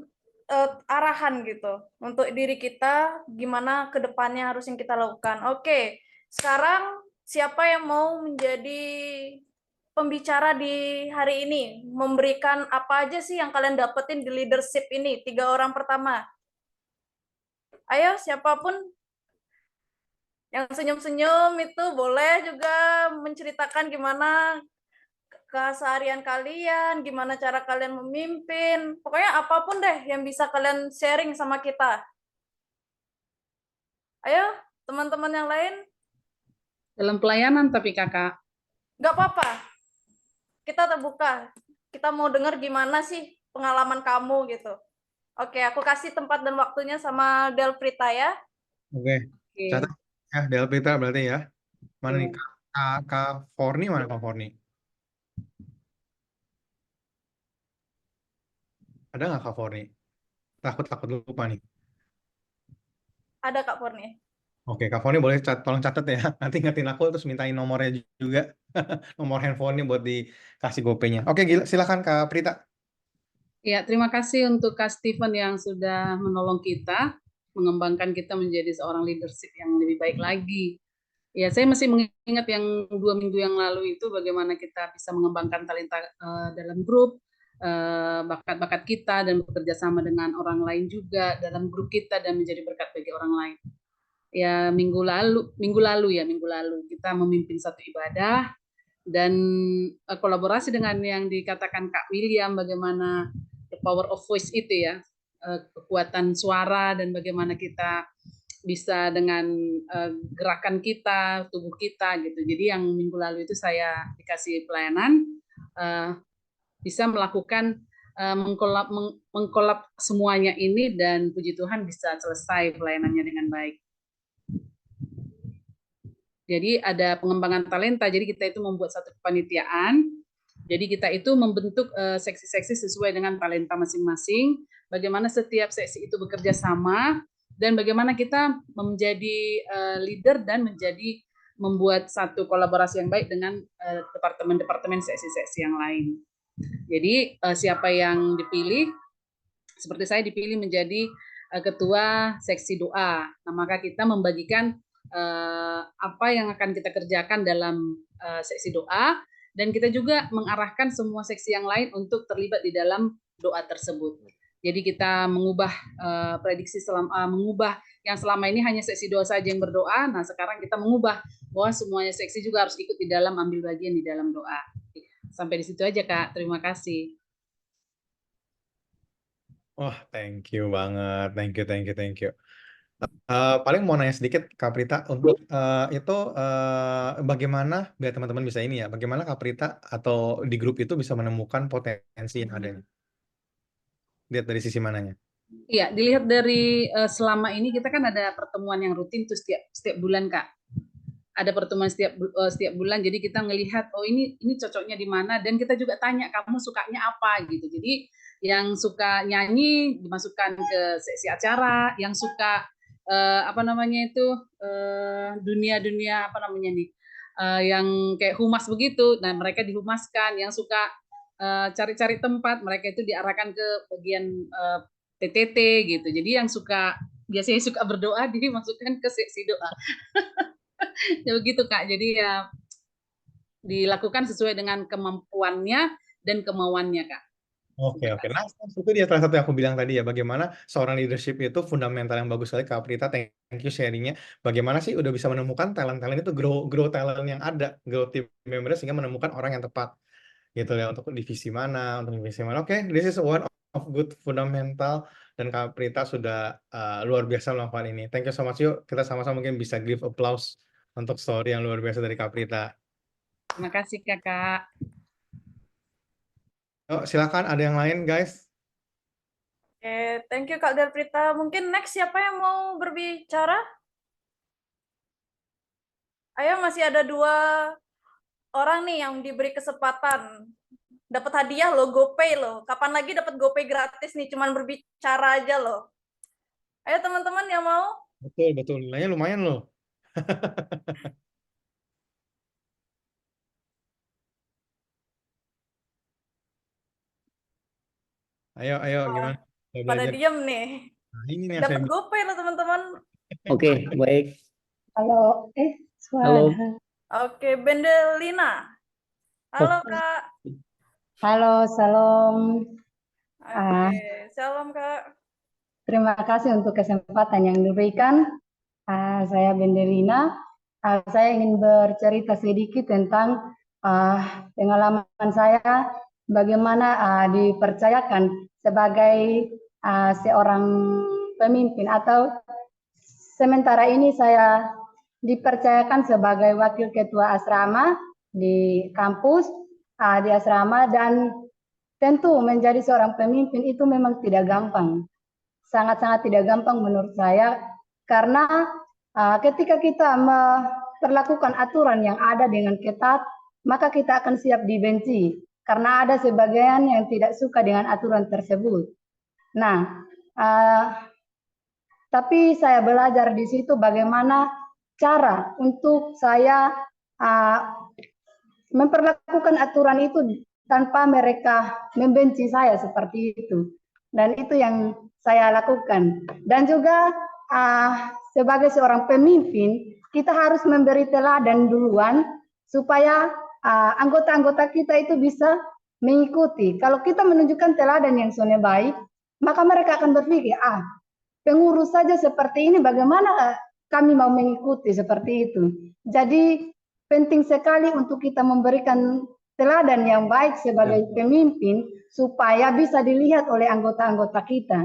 arahan gitu untuk diri kita, gimana ke depannya harus yang kita lakukan. Oke, sekarang siapa yang mau menjadi pembicara di hari ini? Memberikan apa aja sih yang kalian dapetin di leadership ini? 3 orang pertama. Ayo, siapapun yang senyum-senyum itu boleh juga menceritakan gimana keseharian kalian, gimana cara kalian memimpin. Pokoknya apapun deh yang bisa kalian sharing sama kita. Ayo, teman-teman yang lain. Dalam pelayanan tapi kakak. Nggak apa-apa. Kita terbuka. Kita mau dengar gimana sih pengalaman kamu gitu. Oke, aku kasih tempat dan waktunya sama Delprita ya. Oke, catat ya, Delpita berarti ya. Mana nih? Oke. Kak Forni, mana Kak Forni? Ada nggak Kak Forni? Takut lupa nih. Ada Kak Purni. Oke, Kak Forni boleh tolong catat ya. Nanti ingetin aku terus mintain nomornya juga. Nomor handphonenya buat dikasih GoPay-nya. Oke, gila. Silakan Kak Prita. Ya, terima kasih untuk Kak Stephen yang sudah menolong kita, mengembangkan kita menjadi seorang leadership yang lebih baik lagi. Ya, saya masih mengingat yang 2 minggu yang lalu itu bagaimana kita bisa mengembangkan talenta dalam grup, bakat-bakat kita dan bekerja sama dengan orang lain juga dalam grup kita dan menjadi berkat bagi orang lain. Ya, minggu lalu kita memimpin satu ibadah dan kolaborasi dengan yang dikatakan Kak William, bagaimana the power of voice itu ya, kekuatan suara dan bagaimana kita bisa dengan gerakan kita, tubuh kita gitu. Jadi yang minggu lalu itu saya dikasih pelayanan bisa melakukan mengkolab semuanya ini dan puji Tuhan bisa selesai pelayanannya dengan baik. Jadi ada pengembangan talenta. Jadi kita itu membuat satu kepanitiaan. Jadi kita itu membentuk seksi-seksi sesuai dengan talenta masing-masing. Bagaimana setiap seksi itu bekerja sama dan bagaimana kita menjadi leader dan menjadi membuat satu kolaborasi yang baik dengan departemen-departemen seksi-seksi yang lain. Jadi siapa yang dipilih, seperti saya dipilih menjadi ketua seksi doa. Nah, maka kita membagikan apa yang akan kita kerjakan dalam seksi doa, dan kita juga mengarahkan semua seksi yang lain untuk terlibat di dalam doa tersebut. Jadi kita mengubah prediksi mengubah yang selama ini hanya seksi doa saja yang berdoa. Nah, sekarang kita mengubah bahwa semuanya seksi juga harus ikut di dalam ambil bagian di dalam doa. Sampai di situ aja, Kak. Terima kasih. Wah, thank you banget, thank you. Paling mau nanya sedikit Kak Prita untuk itu bagaimana biar teman-teman bisa ini ya, bagaimana Kak Prita atau di grup itu bisa menemukan potensi yang adanya? Lihat dari sisi mananya? Iya, dilihat dari selama ini kita kan ada pertemuan yang rutin tuh setiap bulan, Kak. Ada pertemuan setiap bulan, jadi kita ngelihat oh ini cocoknya di mana, dan kita juga tanya kamu sukanya apa gitu. Jadi yang suka nyanyi dimasukkan ke seksi acara, yang suka apa namanya itu dunia apa namanya nih, yang kayak humas begitu, nah mereka dihumaskan. Yang suka cari-cari tempat, mereka itu diarahkan ke bagian TTT gitu. Jadi yang biasanya suka berdoa dimasukkan ke seksi doa. Ya begitu Kak. Jadi ya dilakukan sesuai dengan kemampuannya dan kemauannya Kak. Oke. Nah, itu dia salah satu yang aku bilang tadi ya, bagaimana seorang leadership itu fundamental yang bagus sekali Kak Prita, thank you sharingnya. Bagaimana sih udah bisa menemukan talent-talent itu, grow talent yang ada, grow team member sehingga menemukan orang yang tepat gitu ya, untuk divisi mana, Oke, this is one of good fundamental, dan Kak Prita sudah luar biasa melakukan ini. Thank you so much. Yuk kita sama-sama mungkin bisa give applause untuk story yang luar biasa dari Kak Prita. Terima kasih Kakak. Oh, silakan ada yang lain guys. Oke, thank you Kak Delprita. Mungkin next siapa yang mau berbicara? Ayo, masih ada 2 orang nih yang diberi kesempatan. Dapat hadiah loh, GoPay loh. Kapan lagi dapat GoPay gratis nih, cuman berbicara aja loh. Ayo teman-teman yang mau. Betul, nilainya lumayan loh. Ayo, gimana? Mau Pada belajar. diem nih. Nah, ini nih yang saya Dapat GoPay loh teman-teman. Oke, baik. Halo, Halo. suara. Oke, Bendelina. Halo Oh. Kak. Halo, salam. Oke, salam Kak. Terima kasih untuk kesempatan yang diberikan. Saya Bendelina. Saya ingin bercerita sedikit tentang pengalaman saya bagaimana dipercayakan sebagai seorang pemimpin, atau sementara ini saya dipercayakan sebagai wakil ketua asrama di kampus, di asrama, dan tentu menjadi seorang pemimpin itu memang tidak gampang. Sangat-sangat tidak gampang menurut saya, karena ketika kita memperlakukan aturan yang ada dengan ketat, maka kita akan siap dibenci, karena ada sebagian yang tidak suka dengan aturan tersebut. Nah, tapi saya belajar di situ bagaimana cara untuk saya memperlakukan aturan itu tanpa mereka membenci saya seperti itu. Dan itu yang saya lakukan. Dan juga sebagai seorang pemimpin, kita harus memberi teladan duluan supaya anggota-anggota kita itu bisa mengikuti. Kalau kita menunjukkan teladan yang sudah baik, maka mereka akan berpikir, pengurus saja seperti ini, bagaimana kami mau mengikuti seperti itu. Jadi penting sekali untuk kita memberikan teladan yang baik sebagai pemimpin supaya bisa dilihat oleh anggota-anggota kita.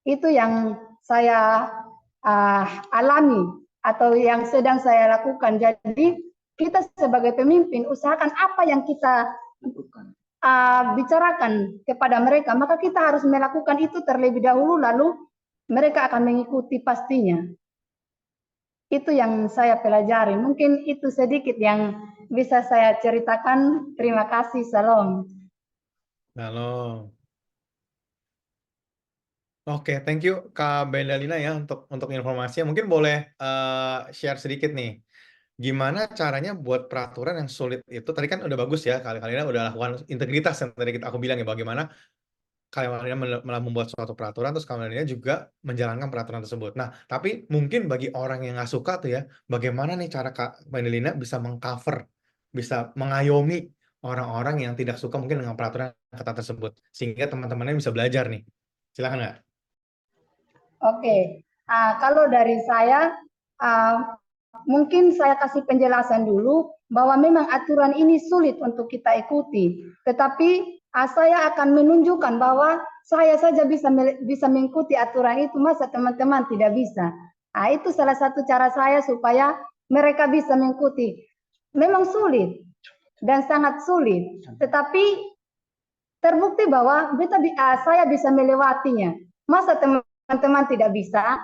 Itu yang saya alami atau yang sedang saya lakukan. Jadi kita sebagai pemimpin usahakan apa yang kita bicarakan kepada mereka, maka kita harus melakukan itu terlebih dahulu, lalu mereka akan mengikuti pastinya. Itu yang saya pelajari. Mungkin itu sedikit yang bisa saya ceritakan. Terima kasih. Salam. Halo. Oke, thank you Kak Bendalina ya untuk informasinya. Mungkin boleh share sedikit nih. Gimana caranya buat peraturan yang sulit itu? Tadi kan udah bagus ya, kalian udah lakukan integritas yang tadi aku bilang ya, bagaimana kalian malah membuat suatu peraturan, terus kalian juga menjalankan peraturan tersebut. Nah, tapi mungkin bagi orang yang nggak suka tuh ya, bagaimana nih cara Kak Bendalina bisa mengcover, bisa mengayomi orang-orang yang tidak suka mungkin dengan peraturan kata tersebut, sehingga teman-temannya bisa belajar nih. Silakan nggak? Oke. Kalau dari saya, mungkin saya kasih penjelasan dulu bahwa memang aturan ini sulit untuk kita ikuti. Tetapi saya akan menunjukkan bahwa saya saja bisa mengikuti aturan itu, masa teman-teman tidak bisa. Itu salah satu cara saya supaya mereka bisa mengikuti. Memang sulit dan sangat sulit, tetapi terbukti bahwa saya bisa melewatinya. Masa teman-teman tidak bisa?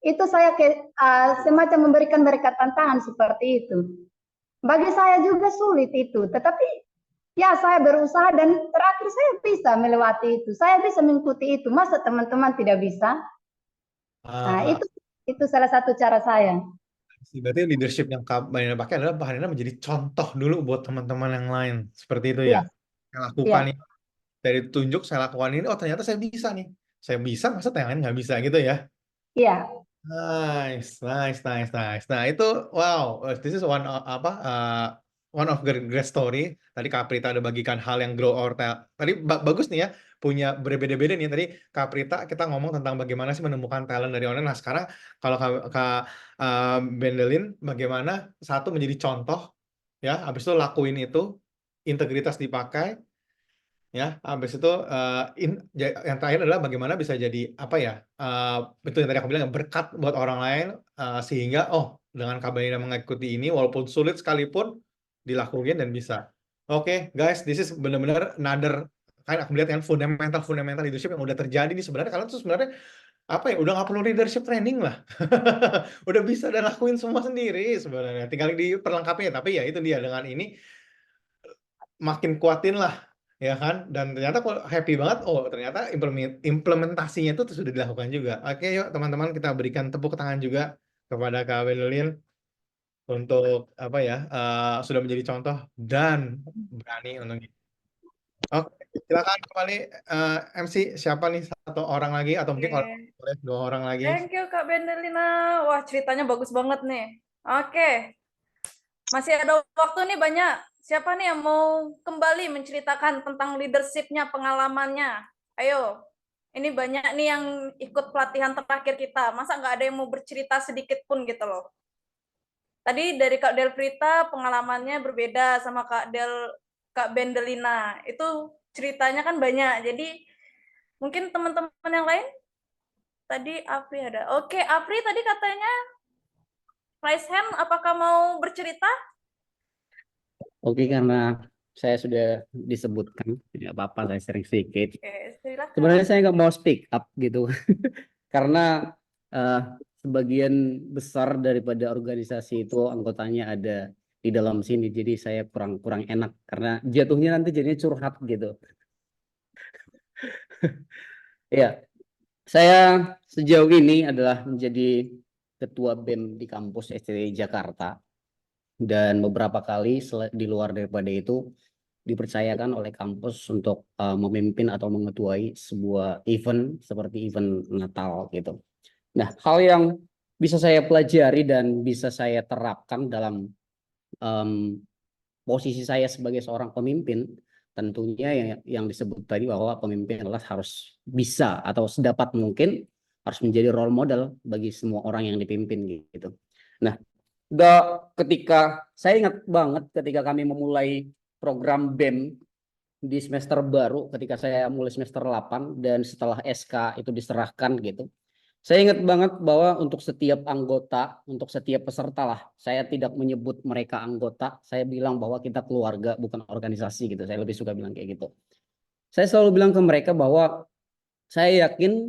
Itu saya semacam memberikan mereka tantangan seperti itu. Bagi saya juga sulit itu, tetapi ya saya berusaha dan terakhir saya bisa melewati itu. Saya bisa mengikuti itu. Masa teman-teman tidak bisa? Itu salah satu cara saya. Berarti leadership yang Kak Banina pakai adalah Banina menjadi contoh dulu buat teman-teman yang lain. Seperti itu ya. Iya, Saya lakukan ini. Dari tunjuk saya lakukan ini, oh ternyata saya bisa nih. Saya bisa, masa yang lain nggak bisa gitu ya. iya. Nice, nice, nice, nice. Nah itu, wow, this is one of great story. Tadi Kak Prita ada bagikan hal yang grow our talent. Tadi bagus nih ya, punya berbeda-beda nih. Tadi Kak Prita kita ngomong tentang bagaimana sih menemukan talent dari online. Nah sekarang kalau Kak Bendelin, bagaimana satu menjadi contoh, ya, habis itu lakuin itu, integritas dipakai, ya, habis itu yang terakhir adalah bagaimana bisa jadi apa ya? Itu yang tadi aku bilang berkat buat orang lain sehingga dengan kabarnya mengikuti ini walaupun sulit sekalipun dilakuin dan bisa. Oke, guys, this is benar-benar another kan aku lihat kan fundamental leadership yang udah terjadi nih sebenarnya kalian tuh sebenarnya apa ya udah nggak perlu leadership training lah. Udah bisa dan lakuin semua sendiri sebenarnya. Tinggal diperlengkapi tapi ya itu dia dengan ini makin kuatin lah ya kan dan ternyata kok happy banget ternyata implementasinya itu sudah dilakukan juga. Oke yuk teman-teman kita berikan tepuk tangan juga kepada Kak Wendelin untuk apa ya sudah menjadi contoh dan berani untuk oke silakan kembali MC siapa nih satu orang lagi atau mungkin kalau boleh 2 orang lagi. Thank you Kak Bendelina. Wah ceritanya bagus banget nih. Oke. Masih ada waktu nih banyak. Siapa nih yang mau kembali menceritakan tentang leadership-nya, pengalamannya? Ayo. Ini banyak nih yang ikut pelatihan terakhir kita. Masa nggak ada yang mau bercerita sedikit pun gitu loh. Tadi dari Kak Delprita pengalamannya berbeda sama Kak Bendelina. Itu ceritanya kan banyak. Jadi mungkin teman-teman yang lain tadi Apri ada. Oke, Apri tadi katanya raise hand, apakah mau bercerita? Oke, karena saya sudah disebutkan, tidak apa-apa saya sering sedikit. Oke, silakan. Sebenarnya saya nggak mau speak up gitu, karena sebagian besar daripada organisasi itu anggotanya ada di dalam sini, jadi saya kurang enak karena jatuhnya nanti jadinya curhat gitu. Ya, saya sejauh ini adalah menjadi ketua BEM di kampus STI Jakarta. Dan beberapa kali di luar daripada itu dipercayakan oleh kampus untuk memimpin atau mengetuai sebuah event seperti event Natal gitu. Nah, hal yang bisa saya pelajari dan bisa saya terapkan dalam posisi saya sebagai seorang pemimpin, tentunya yang disebut tadi bahwa pemimpin adalah harus bisa atau sedapat mungkin harus menjadi role model bagi semua orang yang dipimpin gitu. Nah, ketika saya ingat banget ketika kami memulai program BEM di semester baru ketika saya mulai semester 8 dan setelah SK itu diserahkan gitu. Saya ingat banget bahwa untuk setiap anggota, untuk setiap peserta lah, saya tidak menyebut mereka anggota, saya bilang bahwa kita keluarga bukan organisasi gitu. Saya lebih suka bilang kayak gitu. Saya selalu bilang ke mereka bahwa saya yakin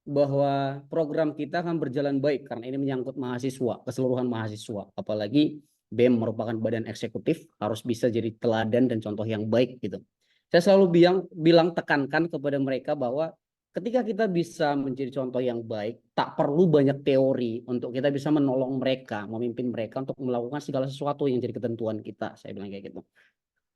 bahwa program kita akan berjalan baik karena ini menyangkut mahasiswa, keseluruhan mahasiswa. Apalagi BEM merupakan badan eksekutif, harus bisa jadi teladan dan contoh yang baik gitu. Saya selalu bilang tekankan kepada mereka bahwa ketika kita bisa menjadi contoh yang baik, tak perlu banyak teori untuk kita bisa menolong mereka, memimpin mereka untuk melakukan segala sesuatu yang jadi ketentuan kita. Saya bilang kayak gitu.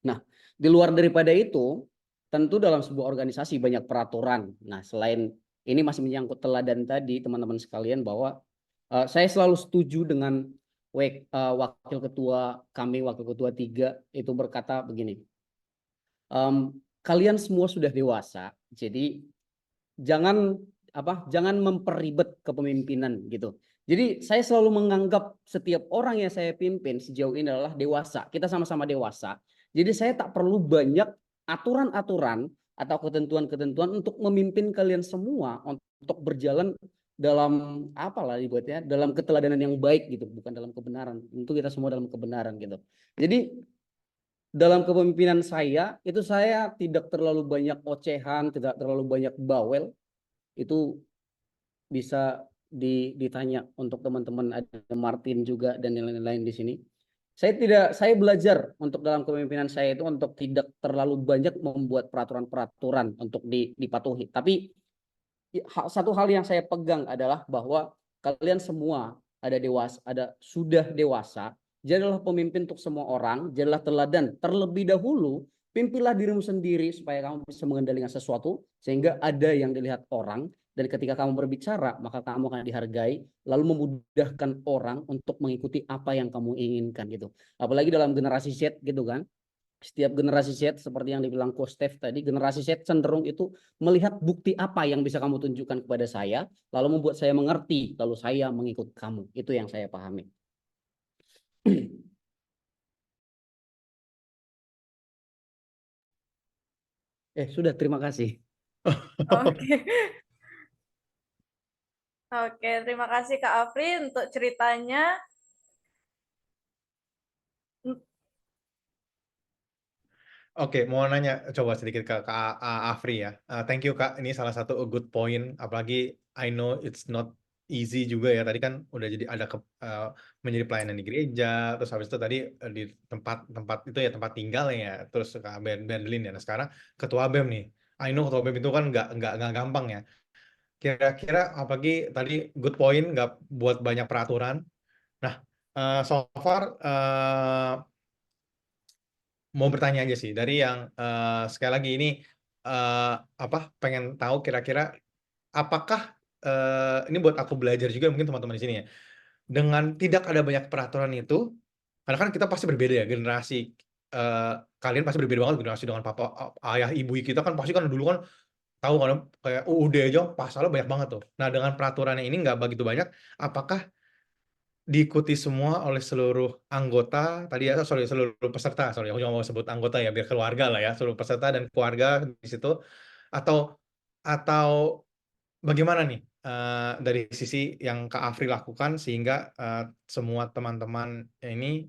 Nah, di luar daripada itu, tentu dalam sebuah organisasi banyak peraturan. Nah, selain ini masih menyangkut teladan tadi, teman-teman sekalian, bahwa saya selalu setuju dengan wakil ketua kami, wakil ketua 3 itu berkata begini, kalian semua sudah dewasa, jadi jangan memperribet kepemimpinan gitu. Jadi saya selalu menganggap setiap orang yang saya pimpin sejauh ini adalah dewasa. Kita sama-sama dewasa. Jadi saya tak perlu banyak aturan-aturan atau ketentuan-ketentuan untuk memimpin kalian semua untuk berjalan dalam dibuatnya, dalam keteladanan yang baik gitu, bukan dalam kebenaran. Tentu kita semua dalam kebenaran gitu. Jadi dalam kepemimpinan saya itu saya tidak terlalu banyak ocehan, tidak terlalu banyak bawel. Itu bisa ditanya untuk teman-teman, ada Martin juga dan yang lain-lain di sini. Saya belajar untuk dalam kepemimpinan saya itu untuk tidak terlalu banyak membuat peraturan-peraturan untuk dipatuhi. Tapi satu hal yang saya pegang adalah bahwa kalian semua sudah dewasa. Jadilah pemimpin untuk semua orang, jadilah teladan. Terlebih dahulu, pimpinlah dirimu sendiri supaya kamu bisa mengendalikan sesuatu sehingga ada yang dilihat orang, dan ketika kamu berbicara maka kamu akan dihargai, lalu memudahkan orang untuk mengikuti apa yang kamu inginkan gitu. Apalagi dalam generasi Z gitu kan. Setiap generasi Z seperti yang dibilang Coach Steph tadi, generasi Z cenderung itu melihat bukti apa yang bisa kamu tunjukkan kepada saya, lalu membuat saya mengerti, lalu saya mengikut kamu. Itu yang saya pahami. Sudah, terima kasih. Oke. Oke, terima kasih Kak Afri untuk ceritanya. Oke, mau nanya coba sedikit ke Kak Afri ya. Thank you Kak, ini salah satu good point. Apalagi I know it's not easy juga ya. Tadi kan udah jadi ada menjadi pelayanan di gereja, terus habis itu tadi di tempat itu ya tempat tinggal ya, terus Kak Berlin ya. Nah sekarang ketua BEM nih. I know ketua BEM itu kan nggak gampang ya. Kira-kira apalagi tadi good point, nggak buat banyak peraturan. Nah, so far mau bertanya aja sih dari yang sekali lagi ini pengen tahu kira-kira apakah ini buat aku belajar juga mungkin teman-teman di sini ya, dengan tidak ada banyak peraturan itu, karena kan kita pasti berbeda ya generasi, kalian pasti berbeda banget generasi dengan ayah ibu kita kan pasti kan dulu kan tahu kan kayak UUD aja pasalnya banyak banget tuh. Nah dengan peraturannya ini nggak begitu banyak, apakah diikuti semua oleh seluruh anggota tadi ya, seluruh peserta, aku cuma mau sebut anggota ya biar keluarga lah ya, seluruh peserta dan keluarga di situ, atau bagaimana nih dari sisi yang Kak Afri lakukan sehingga semua teman-teman ini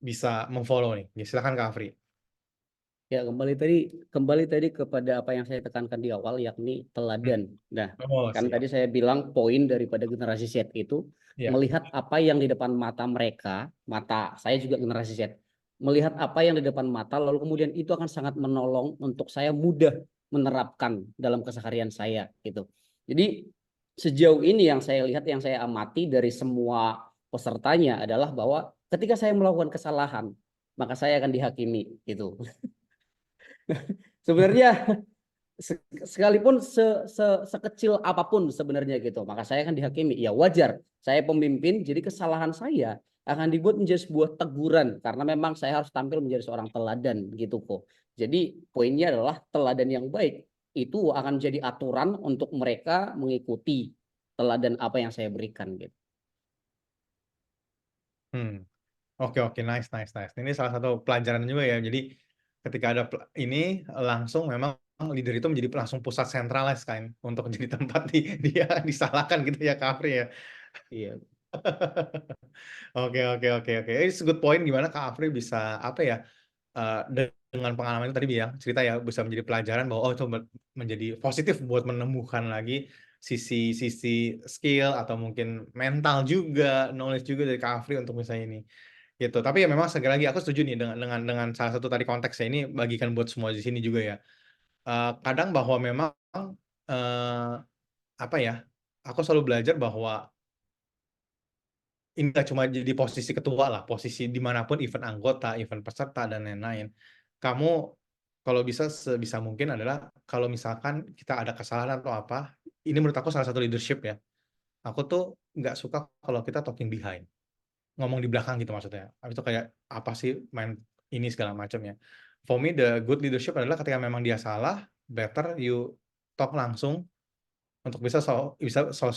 bisa memfollow nih. Ya, silakan Kak Afri. Ya, kembali tadi kepada apa yang saya tekankan di awal, yakni teladan. Nah, kan Siap. tadi saya bilang poin daripada generasi Z itu Ya. melihat apa yang di depan mata mereka, mata saya juga generasi Z, melihat apa yang di depan mata, lalu kemudian itu akan sangat menolong untuk saya mudah menerapkan dalam keseharian saya gitu. Jadi sejauh ini yang saya lihat, yang saya amati dari semua pesertanya adalah bahwa ketika saya melakukan kesalahan, maka saya akan dihakimi gitu. Sebenarnya sekalipun sekecil apapun sebenarnya gitu, maka saya akan dihakimi. Ya wajar, saya pemimpin, jadi kesalahan saya akan dibuat menjadi sebuah teguran karena memang saya harus tampil menjadi seorang teladan gitu kok. Jadi poinnya adalah teladan yang baik itu akan jadi aturan untuk mereka mengikuti teladan apa yang saya berikan gitu. Oke, nice. Ini salah satu pelajaran juga ya. Jadi ketika ada ini langsung memang leader itu menjadi langsung pusat sentralis kan untuk jadi tempat dia disalahkan gitu ya Kak Afri ya. Iya. Oke. It's a good point gimana Kak Afri bisa dengan pengalaman itu tadi bilang cerita ya bisa menjadi pelajaran bahwa itu menjadi positif buat menumbuhkan lagi sisi skill atau mungkin mental juga, knowledge juga dari Kak Afri untuk misalnya ini. Gitu. Tapi ya memang sekali lagi aku setuju nih dengan salah satu tadi konteksnya ini bagikan buat semua di sini juga ya. Kadang bahwa memang apa ya? Aku selalu belajar bahwa ini nggak cuma jadi posisi ketua lah, posisi dimanapun event anggota, event peserta dan lain-lain. Kamu kalau bisa sebisa mungkin adalah kalau misalkan kita ada kesalahan atau apa, ini menurut aku salah satu leadership ya. Aku tuh nggak suka kalau kita talking behind, ngomong di belakang gitu maksudnya. Habis itu kayak apa sih main ini segala macam ya. For me the good leadership adalah ketika memang dia salah, better you talk langsung untuk bisa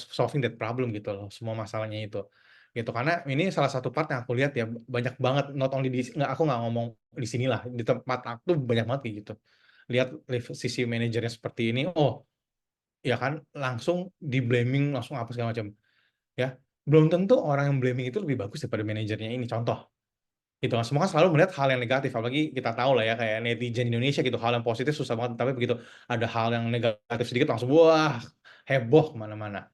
solving that problem gitu loh, semua masalahnya itu. Gitu, karena ini salah satu part yang aku lihat ya, banyak banget not only aku nggak ngomong di sinilah, di tempat aku banyak banget kayak gitu. Lihat sisi manajernya seperti ini, oh, ya kan langsung di-blaming, langsung apa segala macam, ya. Belum tentu orang yang blaming itu lebih bagus daripada manajernya ini, contoh. Gitu kan, semua kan selalu melihat hal yang negatif, apalagi kita tahu lah ya kayak netizen Indonesia gitu, hal yang positif susah banget, tapi begitu ada hal yang negatif sedikit langsung wah heboh kemana-mana.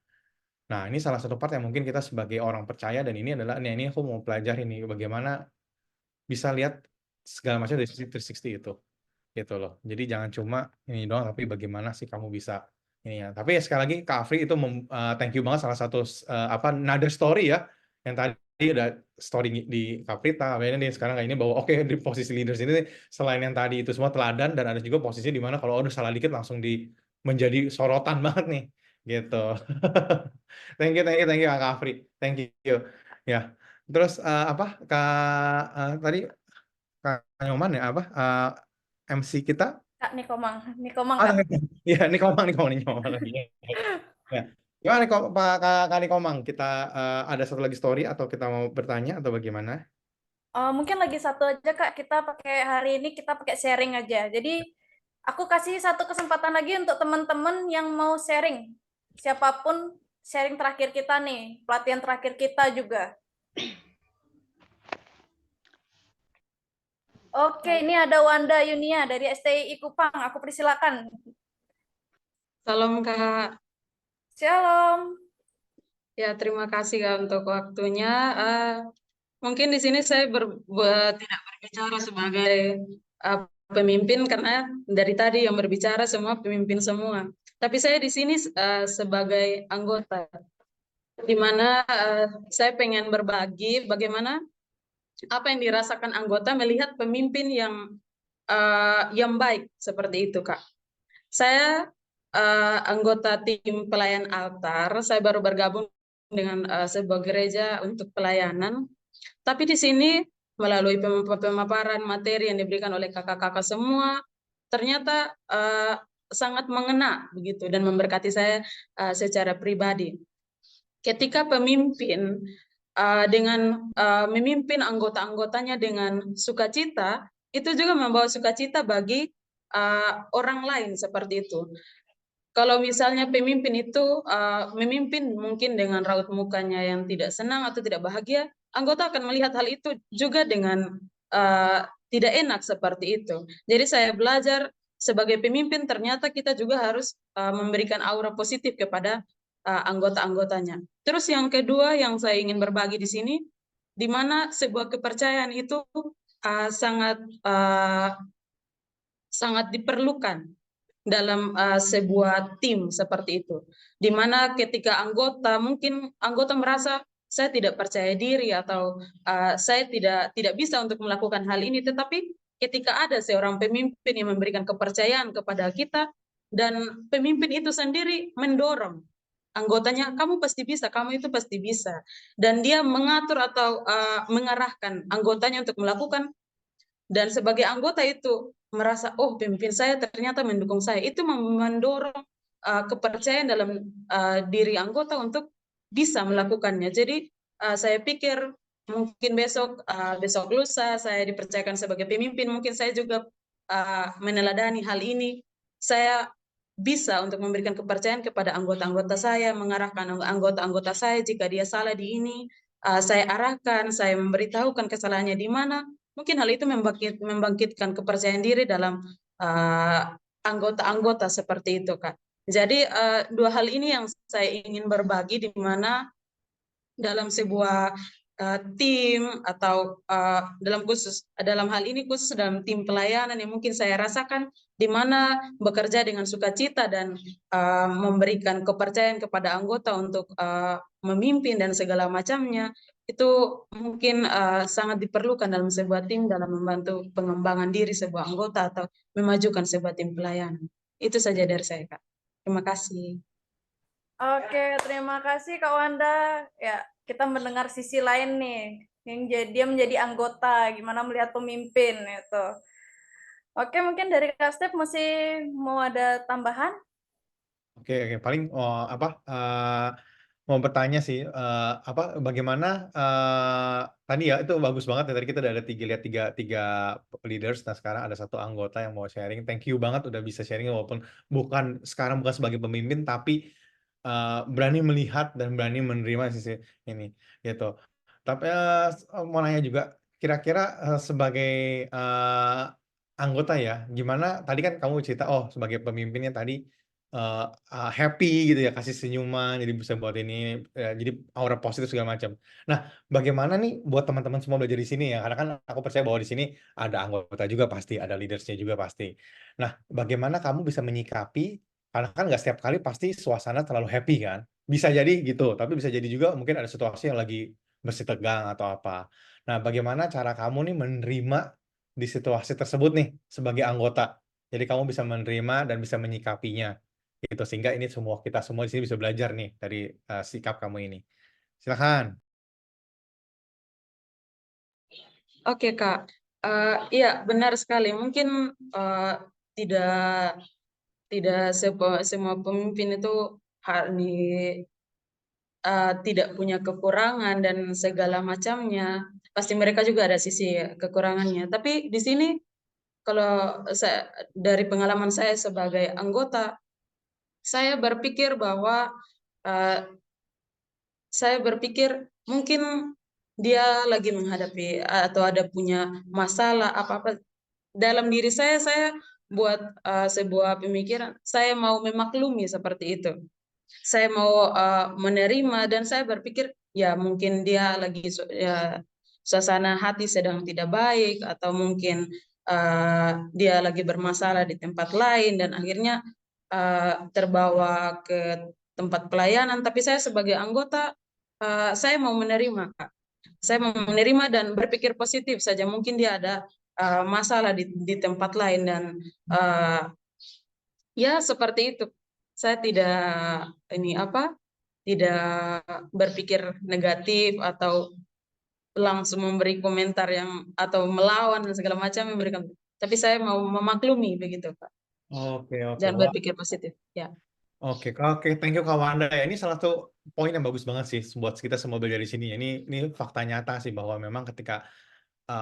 Nah ini salah satu part yang mungkin kita sebagai orang percaya dan ini adalah ini aku mau pelajari nih bagaimana bisa lihat segala macam dari sisi 360 itu, gitu loh. Jadi jangan cuma ini doang, tapi bagaimana sih kamu bisa ini ya. Tapi sekali lagi Kak Afri itu thank you banget salah satu another story ya yang tadi ada story di Kaprita, akhirnya nih sekarang kayak ini bahwa oke di posisi leaders ini selain yang tadi itu semua teladan dan ada juga posisi di mana kalau udah salah dikit langsung menjadi sorotan banget nih gitu. Thank you Kak Afri, thank you ya. Terus apa Kak tadi Kak Nyoman ya apa MC kita Kak Nikomang, Nikomang ah Kak. iya Nikomang lagi ya. Gimana nih Kak Nikomang, kita ada satu lagi story atau kita mau bertanya atau bagaimana? Mungkin lagi satu aja Kak, kita pakai hari ini kita pakai sharing aja. Jadi aku kasih satu kesempatan lagi untuk teman-teman yang mau sharing. Siapapun sharing terakhir kita nih, pelatihan terakhir kita juga. Oke, ini ada Wanda Yunia dari STI Kupang. Aku persilakan. Salam Kak. Shalom. Ya, terima kasih Kak untuk waktunya. Mungkin di sini saya tidak berbicara sebagai pemimpin karena dari tadi yang berbicara semua pemimpin semua. Tapi saya di sini sebagai anggota, di mana saya pengen berbagi bagaimana apa yang dirasakan anggota melihat pemimpin yang baik seperti itu, Kak. Saya anggota tim pelayan altar. Saya baru bergabung dengan sebuah gereja untuk pelayanan. Tapi di sini melalui pemaparan materi yang diberikan oleh kakak-kakak semua, ternyata sangat mengena begitu dan memberkati saya secara pribadi. Ketika pemimpin dengan memimpin anggota-anggotanya dengan sukacita, itu juga membawa sukacita bagi orang lain seperti itu. Kalau misalnya pemimpin itu memimpin mungkin dengan raut mukanya yang tidak senang atau tidak bahagia, anggota akan melihat hal itu juga dengan tidak enak seperti itu. Jadi saya belajar sebagai pemimpin ternyata kita juga harus memberikan aura positif kepada anggota-anggotanya. Terus yang kedua yang saya ingin berbagi di sini, di mana sebuah kepercayaan itu sangat diperlukan dalam sebuah tim seperti itu, di mana ketika mungkin anggota merasa saya tidak percaya diri atau saya tidak bisa untuk melakukan hal ini, tetapi ketika ada seorang pemimpin yang memberikan kepercayaan kepada kita dan pemimpin itu sendiri mendorong anggotanya, kamu pasti bisa, kamu itu pasti bisa, dan dia mengatur atau mengarahkan anggotanya untuk melakukan, dan sebagai anggota itu merasa oh pemimpin saya ternyata mendukung saya, itu mendorong kepercayaan dalam diri anggota untuk bisa melakukannya. Jadi saya pikir mungkin besok lusa saya dipercayakan sebagai pemimpin, mungkin saya juga meneladani hal ini. Saya bisa untuk memberikan kepercayaan kepada anggota-anggota saya, mengarahkan anggota-anggota saya jika dia salah di ini, saya arahkan, saya memberitahukan kesalahannya di mana. Mungkin hal itu membangkitkan kepercayaan diri dalam anggota-anggota seperti itu, Kak. Jadi dua hal ini yang saya ingin berbagi, di mana dalam sebuah tim atau dalam hal ini khusus dalam tim pelayanan yang mungkin saya rasakan, di mana bekerja dengan sukacita dan memberikan kepercayaan kepada anggota untuk memimpin dan segala macamnya, itu mungkin sangat diperlukan dalam sebuah tim dalam membantu pengembangan diri sebuah anggota atau memajukan sebuah tim pelayanan. Itu saja dari saya, Kak. Terima kasih. Oke, terima kasih Kak Wanda. Ya, kita mendengar sisi lain nih, yang dia menjadi anggota, gimana melihat pemimpin itu. Oke, mungkin dari Kak Step masih mau ada tambahan? Oke, paling mau bertanya sih, bagaimana tadi ya itu bagus banget ya, tadi kita udah ada tiga leaders. Nah sekarang ada satu anggota yang mau sharing. Thank you banget udah bisa sharing, walaupun sekarang bukan sebagai pemimpin, tapi berani melihat dan berani menerima sisi ini gitu. Tapi mau nanya juga, kira-kira sebagai anggota ya, gimana tadi kan kamu cerita, sebagai pemimpinnya tadi happy gitu ya, kasih senyuman, jadi bisa buat ini, jadi aura positif segala macam. Nah, bagaimana nih buat teman-teman semua belajar di sini ya, karena kan aku percaya bahwa di sini ada anggota juga pasti, ada leaders-nya juga pasti. Nah, bagaimana kamu bisa menyikapi, karena kan nggak setiap kali pasti suasana terlalu happy kan, bisa jadi gitu, tapi bisa jadi juga mungkin ada situasi yang lagi bersih tegang atau apa. Nah, bagaimana cara kamu nih menerima di situasi tersebut nih sebagai anggota? Jadi kamu bisa menerima dan bisa menyikapinya gitu, sehingga ini kita semua di sini bisa belajar nih dari sikap kamu ini. Silakan. Oke, Kak. Iya, benar sekali. Mungkin tidak semua pemimpin itu tidak punya kekurangan dan segala macamnya. Pasti mereka juga ada sisi kekurangannya. Tapi di sini, kalau dari pengalaman saya sebagai anggota, saya berpikir bahwa mungkin dia lagi menghadapi atau ada punya masalah apa-apa dalam diri saya buat sebuah pemikiran, saya mau memaklumi seperti itu. Saya mau menerima, dan saya berpikir ya mungkin dia lagi suasana hati sedang tidak baik, atau mungkin dia lagi bermasalah di tempat lain dan akhirnya terbawa ke tempat pelayanan. Tapi saya sebagai anggota, saya mau menerima, Kak. Saya mau menerima dan berpikir positif saja. Mungkin dia ada masalah di tempat lain, dan ya seperti itu. Saya tidak berpikir negatif atau langsung memberi komentar atau melawan dan segala macam memberikan. Tapi saya mau memaklumi begitu, Pak. Oke. Dan Wah, berpikir positif. Ya. oke, thank you Kak Wanda ya. Ini salah satu poin yang bagus banget sih buat kita semua belajar di sini. Ini fakta nyata sih, bahwa memang ketika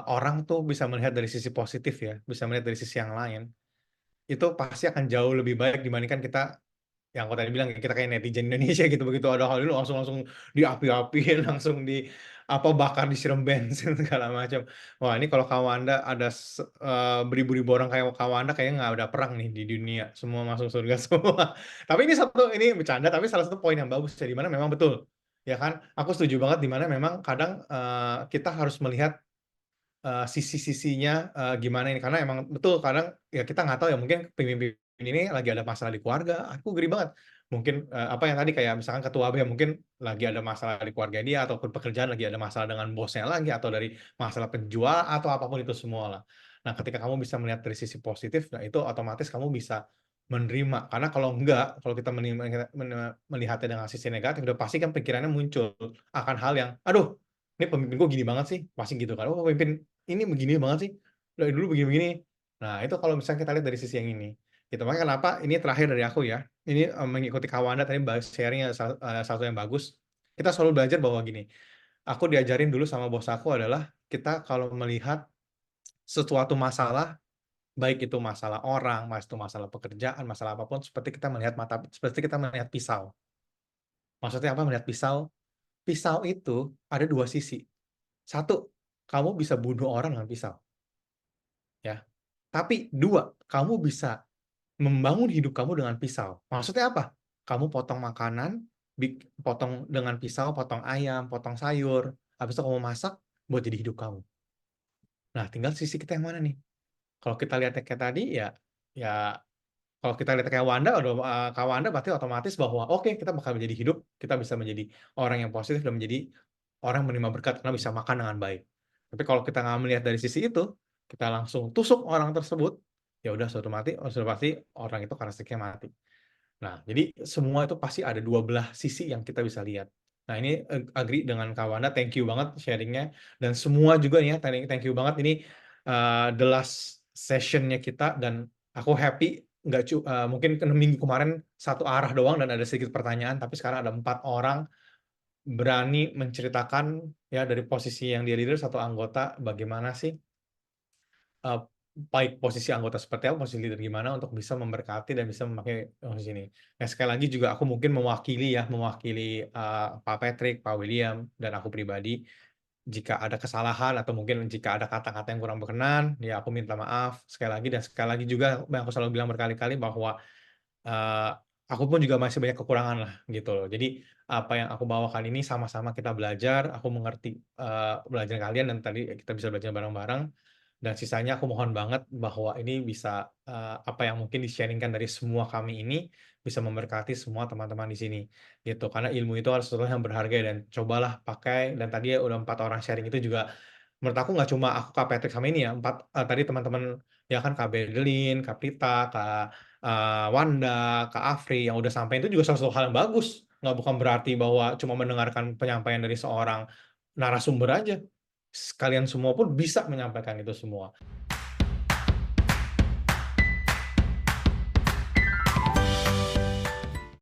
orang tuh bisa melihat dari sisi positif ya, bisa melihat dari sisi yang lain, itu pasti akan jauh lebih baik dibandingkan kita yang aku tadi bilang, kita kayak netizen Indonesia gitu, begitu ada hal ini langsung diapi-apiin, langsung bakar, disiram bensin segala macam. Wah, ini kalau Kak Wanda ada beribu-ribu orang kayak Kak Wanda, kayaknya nggak ada perang nih di dunia, semua masuk surga semua. Tapi ini bercanda, tapi salah satu poin yang bagus ya, di mana memang betul, ya kan? Aku setuju banget di mana memang kadang kita harus melihat sisi-sisinya gimana ini, karena emang betul kadang ya kita nggak tahu ya, mungkin pemimpin ini lagi ada masalah di keluarga, aku ngeri banget. Mungkin yang tadi kayak misalkan ketua B mungkin lagi ada masalah di keluarga dia, ataupun pekerjaan lagi ada masalah dengan bosnya lagi, atau dari masalah penjual, atau apapun itu semua lah. Nah, ketika kamu bisa melihat dari sisi positif, nah itu otomatis kamu bisa menerima. Karena kalau enggak, kalau kita melihatnya dengan sisi negatif, udah pasti kan pikirannya muncul akan hal yang, aduh, ini pemimpinku gini banget sih, pasti gitu kan. Oh, pemimpin ini begini banget sih, dari dulu begini-begini. Nah, itu kalau misalnya kita lihat dari sisi yang ini. Gitu. Makanya kenapa ini terakhir dari aku ya. Ini mengikuti Kak Wanda tadi sharing satu yang bagus. Kita selalu belajar bahwa gini, aku diajarin dulu sama bos aku adalah kita kalau melihat sesuatu masalah, baik itu masalah orang, itu masalah pekerjaan, masalah apapun, seperti kita melihat pisau. Maksudnya apa melihat pisau? Pisau itu ada dua sisi. Satu, kamu bisa bunuh orang dengan pisau. Ya. Tapi dua, kamu bisa membangun hidup kamu dengan pisau. Maksudnya apa? Kamu potong makanan, potong dengan pisau, potong ayam, potong sayur, habis itu kamu masak buat jadi hidup kamu. Nah, tinggal sisi kita yang mana nih? Kalau kita lihatnya kayak tadi, ya kalau kita lihat kayak Wanda, Kak Wanda berarti otomatis bahwa oke, kita bakal menjadi hidup, kita bisa menjadi orang yang positif dan menjadi orang yang menerima berkat karena bisa makan dengan baik. Tapi kalau kita nggak melihat dari sisi itu, kita langsung tusuk orang tersebut, ya udah sudah pasti orang itu karakternya mati. Nah, jadi semua itu pasti ada dua belah sisi yang kita bisa lihat. Nah, ini agree dengan Kak Wanda, thank you banget sharing-nya. Dan semua juga nih ya, thank you banget. Ini the last session-nya kita, dan aku happy, mungkin minggu kemarin satu arah doang dan ada sedikit pertanyaan, tapi sekarang ada 4 orang berani menceritakan ya dari posisi yang dia leader, satu anggota, bagaimana sih baik posisi anggota seperti apa, posisi leader gimana untuk bisa memberkati dan bisa memakai posisi ini. Nah, sekali lagi juga aku mungkin mewakili Pak Patrick, Pak William, dan aku pribadi. Jika ada kesalahan atau mungkin jika ada kata-kata yang kurang berkenan, ya aku minta maaf sekali lagi. Dan sekali lagi juga yang aku selalu bilang berkali-kali bahwa aku pun juga masih banyak kekurangan lah gitu loh. Jadi apa yang aku bawakan ini sama-sama kita belajar, aku mengerti belajar kalian, dan tadi kita bisa belajar bareng-bareng. Dan sisanya aku mohon banget bahwa ini bisa apa yang mungkin di-sharing-kan dari semua kami ini bisa memberkati semua teman-teman di sini gitu. Karena ilmu itu adalah sesuatu yang berharga, dan cobalah pakai. Dan tadi udah 4 orang sharing itu juga menurut aku nggak cuma aku, Kak Patrick sama ini ya, tadi teman-teman ya kan, Kak Bedelin, Kak Prita, Kak Wanda, Kak Afri yang udah sampai itu juga salah satu hal yang bagus. Bukan berarti bahwa cuma mendengarkan penyampaian dari seorang narasumber aja. Kalian semua pun bisa menyampaikan itu semua.